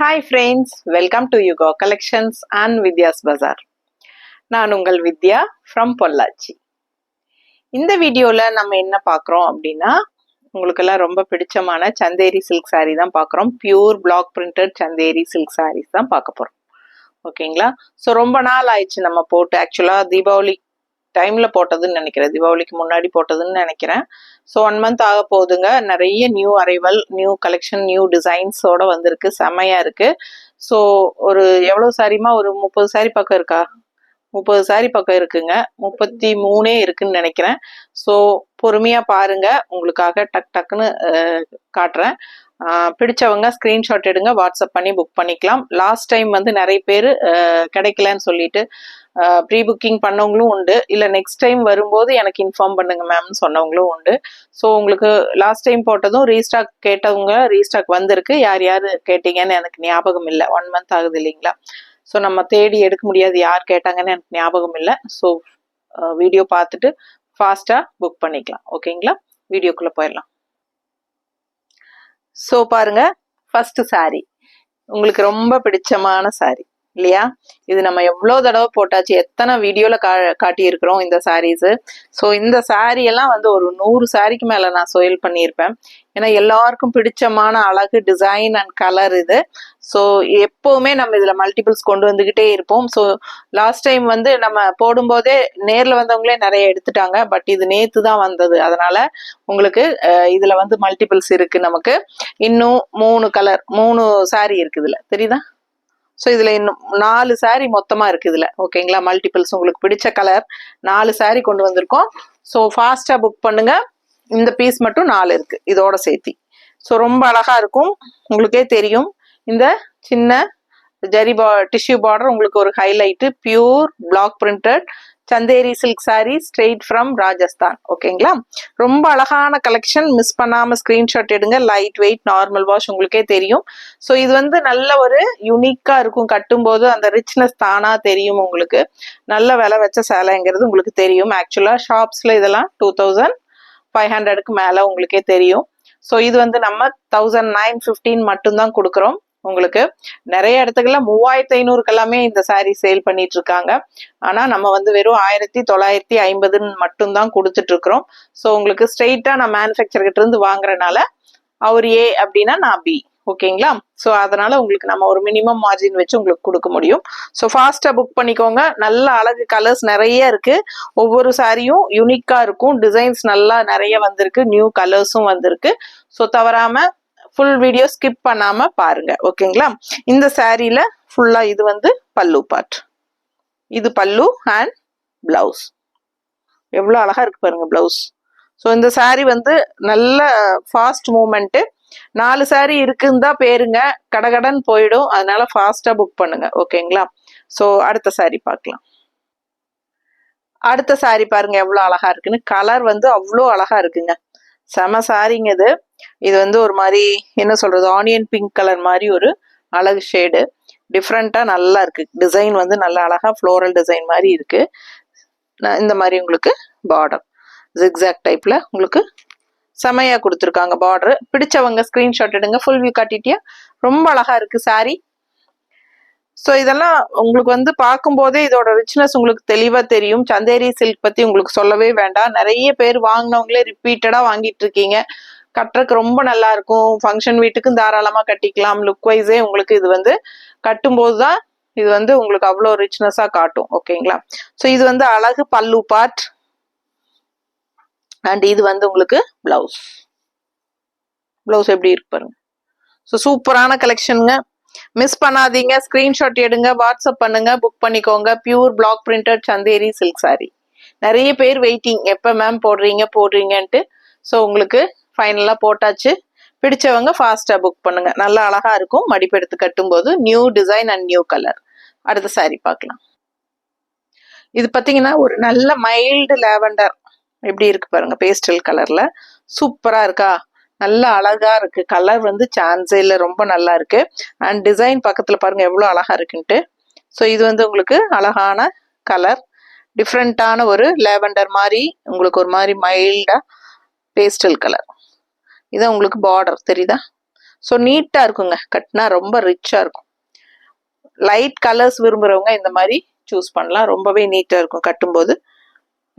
Hi friends, welcome to Yugo Collections and Vidya's Bazaar. நான் உங்கள் வித்யா from Pollachi. இந்த வீடியோல நம்ம என்ன பார்க்குறோம் அப்படின்னா உங்களுக்கெல்லாம் ரொம்ப பிடிச்சமான சந்தேரி சில்க் saree தான் பார்க்குறோம். Pure block printed Chanderi silk sarees தான் பார்க்க போறோம். ஓகேங்களா? ஸோ ரொம்ப நாள் ஆயிடுச்சு நம்ம போட்டு. ஆக்சுவலா தீபாவளி டைம்ல போட்டதுன்னு நினைக்கிறேன், தீபாவளிக்கு முன்னாடி போட்டதுன்னு நினைக்கிறேன். ஸோ 1 month ஆக போகுதுங்க. நிறைய new arrival, new collection, new டிசைன்ஸோட வந்திருக்கு. செம்மையா இருக்கு. ஸோ ஒரு எவ்வளவு சாரிமா, ஒரு 30 சாரி பக்கம் இருக்கா? 30 சாரி பக்கம் இருக்குங்க. 33 இருக்குன்னு நினைக்கிறேன். ஸோ பொறுமையா பாருங்க, உங்களுக்காக டக் டக்குன்னு காட்டுறேன். பிடிச்சவங்க ஸ்கிரீன்ஷாட் எடுங்க, வாட்ஸ்அப் பண்ணி புக் பண்ணிக்கலாம். லாஸ்ட் டைம் வந்து நிறைய பேர் கிடைக்கலன்னு சொல்லிட்டு ப்ரீ புக்கிங் பண்ணவங்களும் உண்டு. இல்லை நெக்ஸ்ட் டைம் வரும்போது எனக்கு இன்ஃபார்ம் பண்ணுங்க மேம்னு சொன்னவங்களும் உண்டு. ஸோ உங்களுக்கு லாஸ்ட் டைம் போட்டதும் ரீஸ்டாக் கேட்டவங்க ரீஸ்டாக் வந்திருக்கு. யார் யார் கேட்டீங்கன்னு எனக்கு ஞாபகம் இல்லை. 1 month ஆகுது இல்லைங்களா? ஸோ நம்ம தேடி எடுக்க முடியாது யார் கேட்டாங்கன்னு எனக்கு ஞாபகம் இல்லை. ஸோ வீடியோ பார்த்துட்டு ஃபாஸ்ட்டாக புக் பண்ணிக்கலாம். ஓகேங்களா? வீடியோக்குள்ளே போயிடலாம். ஸோ பாருங்க, ஃபர்ஸ்ட் சாரி உங்களுக்கு ரொம்ப பிடிச்சமான சாரி இல்லையா? இது நம்ம எவ்வளோ தடவை போட்டாச்சு, எத்தனை வீடியோல காட்டி இருக்கிறோம் இந்த சாரீஸ். ஸோ இந்த சாரி எல்லாம் வந்து ஒரு 100 சாரிக்கு மேல நான் சேல் பண்ணியிருப்பேன். ஏன்னா எல்லாருக்கும் பிடிச்சமான அழகு, டிசைன் அண்ட் கலர் இது. ஸோ எப்பவுமே நம்ம இதுல மல்டிபிள்ஸ் கொண்டு வந்துகிட்டே இருப்போம். ஸோ லாஸ்ட் டைம் வந்து நம்ம போடும்போதே நேர்ல வந்தவங்களே நிறைய எடுத்துட்டாங்க. பட் இது நேத்து தான் வந்தது. அதனால உங்களுக்கு இதுல வந்து மல்டிபிள்ஸ் இருக்கு. நமக்கு இன்னும் 3 கலர், 3 சாரி இருக்கு இதுல, தெரியுதா? ஸோ இதுல இன்னும் 4 சாரி மொத்தமா இருக்கு இதுல. ஓகேங்களா? மல்டிபிள்ஸ் உங்களுக்கு பிடிச்ச கலர் 4 சாரி கொண்டு வந்திருக்கோம். ஸோ ஃபாஸ்டா புக் பண்ணுங்க. இந்த பீஸ் மட்டும் 4 இருக்கு இதோட சேர்த்தி. ஸோ ரொம்ப அழகா இருக்கும். உங்களுக்கே தெரியும், இந்த சின்ன ஜரி டிஷ்யூ பார்டர் உங்களுக்கு ஒரு ஹைலைட். Pure block printed Chanderi silk sari straight from Rajasthan. ஓகேங்களா? ரொம்ப அழகான கலெக்ஷன். மிஸ் பண்ணாம ஸ்கிரீன்ஷாட் எடுங்க. லைட் வெயிட், நார்மல் வாஷ், உங்களுக்கே தெரியும். ஸோ இது வந்து நல்ல ஒரு யூனிக்கா இருக்கும். கட்டும்போது அந்த ரிச்னஸ் தானா தெரியும். உங்களுக்கு நல்ல விலை வச்ச சேலைங்கிறது உங்களுக்கு தெரியும். ஆக்சுவலா ஷாப்ஸ்ல இதெல்லாம் 2500க்கு மேல உங்களுக்கே தெரியும். ஸோ இது வந்து நம்ம 1915 மட்டும்தான் கொடுக்குறோம். உங்களுக்கு நிறைய இடத்துக்குள்ள 3500க்கு எல்லாமே இந்த சாரி சேல் பண்ணிட்டு இருக்காங்க. ஆனா நம்ம வந்து வெறும் 1950 மட்டும்தான் கொடுத்துட்டு இருக்கிறோம். ஸோ உங்களுக்கு ஸ்ட்ரெயிட்டா நான் மேனுஃபேக்சர் கிட்ட இருந்து வாங்குறதுனால அவர் ஏ அப்படின்னா நான் பி. ஓகேங்களா? ஸோ அதனால உங்களுக்கு நம்ம ஒரு மினிமம் மார்ஜின் வச்சு உங்களுக்கு கொடுக்க முடியும். ஸோ ஃபாஸ்டா புக் பண்ணிக்கோங்க. நல்ல அழகு கலர்ஸ் நிறைய இருக்கு. ஒவ்வொரு சாரியும் யூனிக்கா இருக்கும். டிசைன்ஸ் நல்லா நிறைய வந்திருக்கு. நியூ கலர்ஸும் வந்திருக்கு. ஸோ தவறாம ஃபுல் வீடியோ ஸ்கிப் பண்ணாம பாருங்க. ஓகேங்களா? இந்த சாரியில ஃபுல்லா இது வந்து பல்லு பார்ட். இது பல்லு அண்ட் பிளவுஸ். எவ்வளவு அழகா இருக்கு பாருங்க பிளவுஸ். ஸோ இந்த சாரி வந்து நல்ல ஃபாஸ்ட் மூவ்மெண்ட். 4 சாரி இருக்குன்னு தான் பேருங்க, கடகடன் போயிடும். அதனால ஃபாஸ்டா புக் பண்ணுங்க. ஓகேங்களா? ஸோ அடுத்த சாரி பார்க்கலாம். அடுத்த சாரி பாருங்க எவ்வளவு அழகா இருக்குன்னு. கலர் வந்து அவ்வளோ அழகா இருக்குங்க. செம சாரிங்க இது. இது வந்து ஒரு மாதிரி என்ன சொல்றது, ஆனியன் பிங்க் கலர் மாதிரி ஒரு அழகு ஷேடு. டிஃப்ரெண்டா நல்லா இருக்கு. டிசைன் வந்து நல்லா அழகா ஃப்ளோரல் டிசைன் மாதிரி இருக்கு. இந்த மாதிரி உங்களுக்கு பார்டர் ஜிக்ஸாக் டைப்ல உங்களுக்கு செமையா கொடுத்துருக்காங்க பார்டர். பிடிச்சவங்க ஸ்கிரீன்ஷாட் எடுங்க. ஃபுல் வியூ காட்டிட்டியா? ரொம்ப அழகா இருக்கு சாரி. ஸோ இதெல்லாம் உங்களுக்கு வந்து பார்க்கும்போதே இதோட ரிச்னஸ் உங்களுக்கு தெளிவா தெரியும். சந்தேரி சில்க் பத்தி உங்களுக்கு சொல்லவே வேண்டாம். நிறைய பேர் வாங்கினவங்களே ரிப்பீட்டடா வாங்கிட்டு இருக்கீங்க. கட்டுறதுக்கு ரொம்ப நல்லா இருக்கும். ஃபங்க்ஷன் வீட்டுக்கும் தாராளமா கட்டிக்கலாம். லுக் வைஸே உங்களுக்கு இது வந்து கட்டும்போது தான் இது வந்து உங்களுக்கு அவ்வளோ ரிச்னஸா காட்டும். ஓகேங்களா? ஸோ இது வந்து அழகு பல்லு பார்ட் அண்ட் இது வந்து உங்களுக்கு பிளவுஸ். பிளவுஸ் எப்படி இருக்கு பாருங்க. ஸோ சூப்பரான கலெக்ஷனுங்க. மிஸ் பண்ணாதீங்க. ஸ்கிரீன்ஷாட் எடுங்க, வாட்ஸ்அப் பண்ணுங்க, புக் பண்ணிக்கோங்க. Pure block printed Chanderi silk sari. நிறைய பேர் வெயிட்டிங், எப்போ மேம் போடுறீங்கன்ட்டு. ஸோ உங்களுக்கு ஃபைனலா போட்டாச்சு. பிடிச்சவங்க ஃபாஸ்டா புக் பண்ணுங்க. நல்லா அழகா இருக்கும். மடிப்பெடுத்து கட்டும்போது new design and new colour. அடுத்த சாரி பார்க்கலாம். இது பார்த்தீங்கன்னா ஒரு நல்ல மைல்டு லாவெண்டர் எப்படி இருக்கு பாருங்க, பேஸ்டல் கலர்ல. சூப்பரா இருக்கா? நல்ல அழகா இருக்கு. கலர் வந்து சான்ஸே இல்லை, ரொம்ப நல்லா இருக்கு. அண்ட் டிசைன் பக்கத்துல பாருங்க எவ்வளவு அழகா இருக்குன்ட்டு. ஸோ இது வந்து உங்களுக்கு அழகான கலர், டிஃப்ரெண்டான ஒரு லாவெண்டர் மாதிரி உங்களுக்கு ஒரு மாதிரி மைல்டா பேஸ்டல் கலர். இது உங்களுக்கு பார்டர் தெரியுதா? ஸோ நீட்டா இருக்குங்க, கட்டினா ரொம்ப ரிச்சா இருக்கும். லைட் கலர்ஸ் விரும்புறவங்க இந்த மாதிரி சூஸ் பண்ணலாம். ரொம்பவே நீட்டா இருக்கும் கட்டும்போது.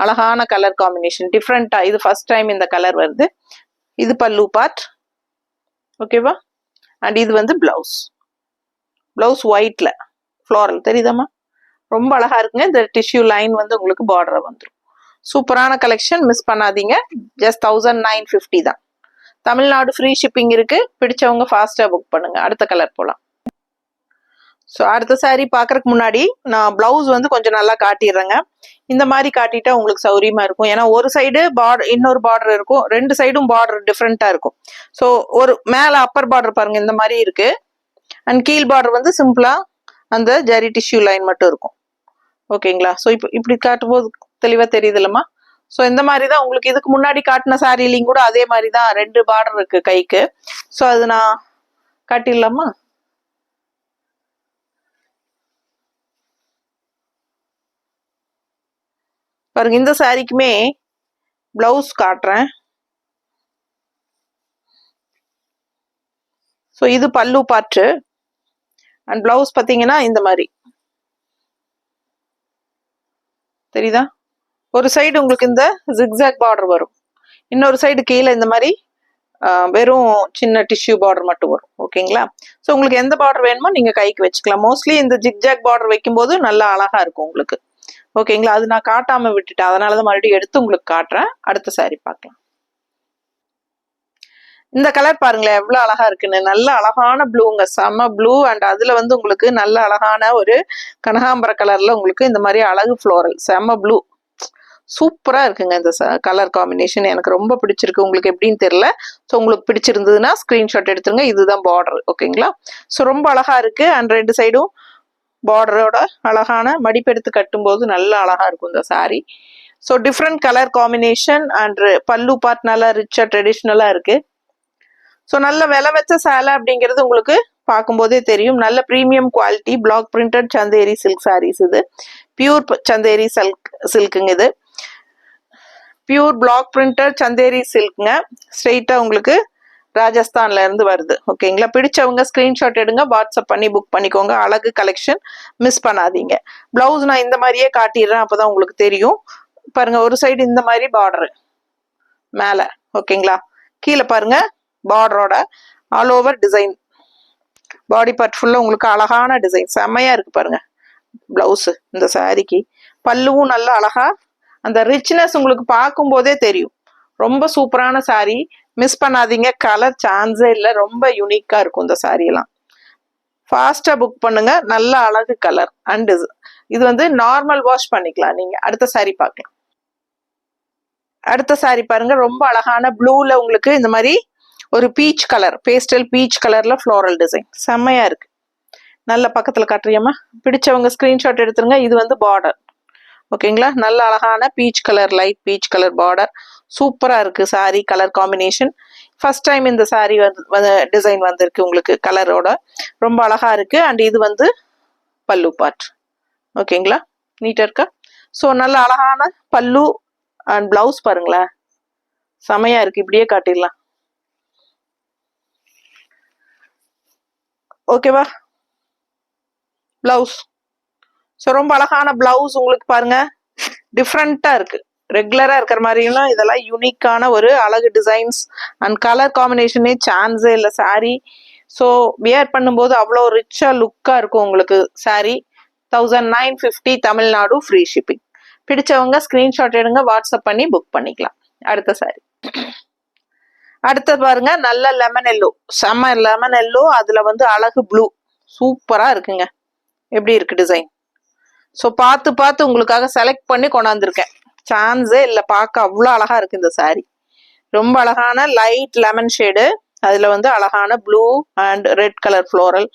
அழகான கலர் காம்பினேஷன், டிஃப்ரெண்டா. இது ஃபர்ஸ்ட் டைம் இந்த கலர் வருது. இது பல்லு பார்ட், ஓகேவா? அண்ட் இது வந்து பிளவுஸ். பிளவுஸ் ஒயிட்ல ஃப்ளோரல் தெரியுதாமா? ரொம்ப அழகா இருக்குங்க. இந்த டிஷ்யூ லைன் வந்து உங்களுக்கு பார்டர் வந்துடும். சூப்பரான கலெக்ஷன், மிஸ் பண்ணாதீங்க. ஜஸ்ட் 1950 தான். தமிழ்நாடு ஃப்ரீ ஷிப்பிங் இருக்கு. பிடிச்சவங்க ஃபாஸ்டா புக் பண்ணுங்க. அடுத்த கலர் போலாம். ஸோ அடுத்த சாரீ பார்க்கறதுக்கு முன்னாடி நான் பிளவுஸ் வந்து கொஞ்சம் நல்லா காட்டிடுறேங்க. இந்த மாதிரி காட்டிட்டா உங்களுக்கு சௌரியமா இருக்கும். ஏன்னா ஒரு சைடு பார்டர், இன்னொரு பார்டர் இருக்கும். ரெண்டு சைடும் பார்டர் டிஃப்ரெண்டா இருக்கும். ஸோ ஒரு மேல அப்பர் பார்டர் பாருங்க இந்த மாதிரி இருக்கு. அண்ட் கீழ் பார்டர் வந்து சிம்பிளா அந்த ஜரி டிஷ்யூ லைன் மட்டும் இருக்கும். ஓகேங்களா? ஸோ இப்போ இப்படி காட்டும்போது தெளிவா தெரியுது இல்லம்மா? ஸோ இந்த மாதிரி தான் உங்களுக்கு இதுக்கு முன்னாடி காட்டின சாரிலையும் கூட அதே மாதிரி தான் 2 பார்டர் இருக்கு கைக்கு. ஸோ அது நான் காட்டிடலாமா? பாருங்க, இந்த சாரிக்குமே பிளவுஸ் காட்டுறேன். ஸோ இது பல்லு பார்ட் அண்ட் பிளவுஸ் பார்த்தீங்கன்னா இந்த மாதிரி தெரியுதா? ஒரு சைடு உங்களுக்கு இந்த ஜிக்ஸாக் பார்டர் வரும், இன்னொரு சைடு கீழே இந்த மாதிரி வெறும் சின்ன டிஷ்யூ பார்டர் மட்டும் வரும். ஓகேங்களா? ஸோ உங்களுக்கு எந்த பார்டர் வேணுமோ நீங்க கைக்கு வச்சுக்கலாம். மோஸ்ட்லி இந்த ஜிக்ஜாக் பார்டர் வைக்கும்போது நல்லா அழகா இருக்கும் உங்களுக்கு. ஓகேங்களா? அது நான் காட்டாம விட்டுட்டேன், அதனாலதான் மறுபடியும் எடுத்து உங்களுக்கு காட்டுறேன். அடுத்த சாரி பார்க்கலாம். இந்த கலர் பாருங்களேன் எவ்வளவு அழகா இருக்குன்னு. நல்ல அழகான ப்ளூங்க, செம ப்ளூ. அண்ட் அதுல வந்து உங்களுக்கு நல்ல அழகான ஒரு கனகாம்பர கலர்ல உங்களுக்கு இந்த மாதிரி அழகு ஃப்ளோரல், செம ப்ளூ. சூப்பரா இருக்குங்க இந்த கலர் காம்பினேஷன். எனக்கு ரொம்ப பிடிச்சிருக்கு. உங்களுக்கு எப்படின்னு தெரியல. ஸோ உங்களுக்கு பிடிச்சிருந்ததுன்னா ஸ்கிரீன்ஷாட் எடுத்துருங்க. இதுதான் பார்டர். ஓகேங்களா? ஸோ ரொம்ப அழகா இருக்கு. அண்ட் ரெண்டு சைடும் பார்டரோட அழகான மடிப்பு எடுத்து கட்டும் போது நல்ல அழகா இருக்கும் இந்த sorry. So different colour combination and பல்லு பார்ட் நல்லா ரிச்சா ட்ரெடிஷ்னலா இருக்கு. ஸோ நல்ல விலை வச்ச சேலை அப்படிங்கிறது உங்களுக்கு பார்க்கும்போதே தெரியும். நல்ல premium quality block printed Chanderi silk sarees. இது பியூர் சந்தேரி சில்க்குங்க. இது பியூர் பிளாக் பிரிண்டட் சந்தேரி சில்க்ங்க. ஸ்ட்ரெயிட்டா உங்களுக்கு ராஜஸ்தான்ல இருந்து வருது. ஓகேங்களா? பிடிச்சவங்க ஸ்கிரீன்ஷாட் எடுங்க, வாட்ஸ்அப் பண்ணி புக் பண்ணிக்கோங்க. அழகு கலெக்ஷன், மிஸ் பண்ணாதீங்க. பிளவுஸ் நான் இந்த மாதிரியே காட்டிடுறேன், அப்பதான் உங்களுக்கு தெரியும். பாருங்க, ஒரு சைடு இந்த மாதிரி பார்டர் மேல. ஓகேங்களா? கீழே பாருங்க பார்டரோட all over design. Body part ஃபுல்லா உங்களுக்கு அழகான டிசைன், செம்மையா இருக்கு பாருங்க. பிளவுஸ் இந்த சாரிக்கு, பல்லுவும் நல்லா அழகா அந்த ரிச்னஸ் உங்களுக்கு பார்க்கும் போதே தெரியும். ரொம்ப சூப்பரான சாரி, மிஸ் பண்ணாதீங்க. கலர் சான்ஸே இல்லை, ரொம்ப யூனிக்கா இருக்கும் இந்த சாரி எல்லாம். ஃபாஸ்டா புக் பண்ணுங்க. நல்ல அழகு கலர். அண்ட் இது வந்து நார்மல் வாஷ் பண்ணிக்கலாம் நீங்க. அடுத்த சாரி பார்க்கலாம். அடுத்த சாரி பாருங்க, ரொம்ப அழகான ப்ளூல உங்களுக்கு இந்த மாதிரி ஒரு பீச் கலர், பேஸ்டல் பீச் கலர்ல ஃப்ளோரல் டிசைன், செம்மையா இருக்கு. நல்ல பக்கத்துல காட்டுறியம்மா? பிடிச்சவங்க ஸ்கிரீன்ஷாட் எடுத்துருங்க. இது வந்து பார்டர். ஓகேங்களா? நல்ல அழகான peach colour, light peach colour border. சூப்பரா இருக்கு sorry colour combination. First time இந்த சாரி டிசைன் வந்திருக்கு உங்களுக்கு கலரோட. ரொம்ப அழகா இருக்கு. அண்ட் இது வந்து பல்லு பார்ட். ஓகேங்களா? நீட்டா இருக்கா? ஸோ நல்ல அழகான பல்லு அண்ட் பிளவுஸ் பாருங்களேன், செமையா இருக்கு. இப்படியே காட்டிடலாம். ஓகேவா? பிளவுஸ். ஸோ ரொம்ப அழகான பிளவுஸ் உங்களுக்கு பாருங்க, டிஃப்ரெண்டா இருக்கு. ரெகுலரா இருக்கிற மாதிரிலாம் இதெல்லாம் யூனிக்கான ஒரு அழகு டிசைன்ஸ் அண்ட் கலர் காம்பினேஷனே சான்ஸே இல்லை சாரி. ஸோ வியர் பண்ணும்போது அவ்வளோ ரிச்சா லுக்கா இருக்கும் உங்களுக்கு சாரி. 1950 Tamil Nadu free shipping. பிடிச்சவங்க ஸ்கிரீன்ஷாட் எடுங்க, வாட்ஸ்அப் பண்ணி புக் பண்ணிக்கலாம். அடுத்த சாரி. அடுத்த பாருங்க, நல்ல லெமன் எல்லோ, செம்ம லெமன் எல்லோ. அதுல வந்து அழகு ப்ளூ, சூப்பரா இருக்குங்க. எப்படி இருக்கு டிசைன்? ஸோ பார்த்து பார்த்து உங்களுக்காக செலக்ட் பண்ணி கொண்டாந்துருக்கேன். சான்ஸே இல்லை, பார்க்க அவ்வளோ அழகா இருக்கு இந்த சாரி. ரொம்ப அழகான லைட் லெமன் ஷேடு, அதுல வந்து அழகான blue and red colour floral,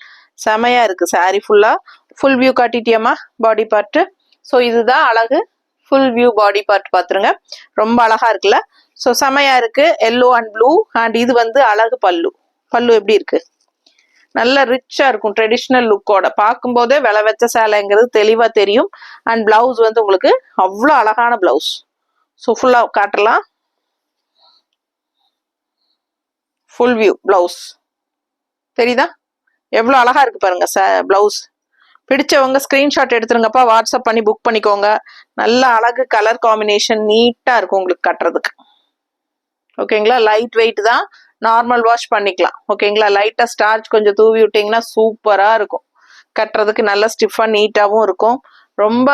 செமையா இருக்கு சாரி ஃபுல்லா. ஃபுல் வியூ காட்டிட்டியம்மா பாடி பார்ட்? ஸோ இதுதான் அழகு ஃபுல் வியூ பாடி பார்ட் பார்த்துருங்க. ரொம்ப அழகா இருக்குல்ல? ஸோ செமையா இருக்கு, எல்லோ அண்ட் ப்ளூ. அண்ட் இது வந்து அழகு பல்லு. பல்லு எப்படி இருக்கு? நல்ல ரிச்சா இருக்கும், ட்ரெடிஷ்னல் லுக்கோட. பார்க்கும் போதே விலை வச்ச சேலைங்கிறது தெளிவா தெரியும். அண்ட் பிளவுஸ் வந்து உங்களுக்கு அவ்வளோ அழகான பிளவுஸ். ஸோ ஃபுல்லா காட்டலாம். Full view blouse. தெரியுதா? எவ்வளோ அழகா இருக்கு பாருங்க பிளவுஸ். பிடிச்சவங்க ஸ்கிரீன்ஷாட் எடுத்துருங்கப்பா, வாட்ஸ்அப் பண்ணி புக் பண்ணிக்கோங்க. நல்ல அழகு கலர் காம்பினேஷன், நீட்டா இருக்கும் உங்களுக்கு கட்டுறதுக்கு. ஓகேங்களா? லைட் வெயிட் தான், நார்மல் வாஷ் பண்ணிக்கலாம். ஓகேங்களா? லைட்டா ஸ்டார்ச் கொஞ்சம் தூவி விட்டீங்கன்னா சூப்பரா இருக்கும். கட்டுறதுக்கு நல்ல ஸ்டிஃபா நீட்டாவும் இருக்கும். ரொம்ப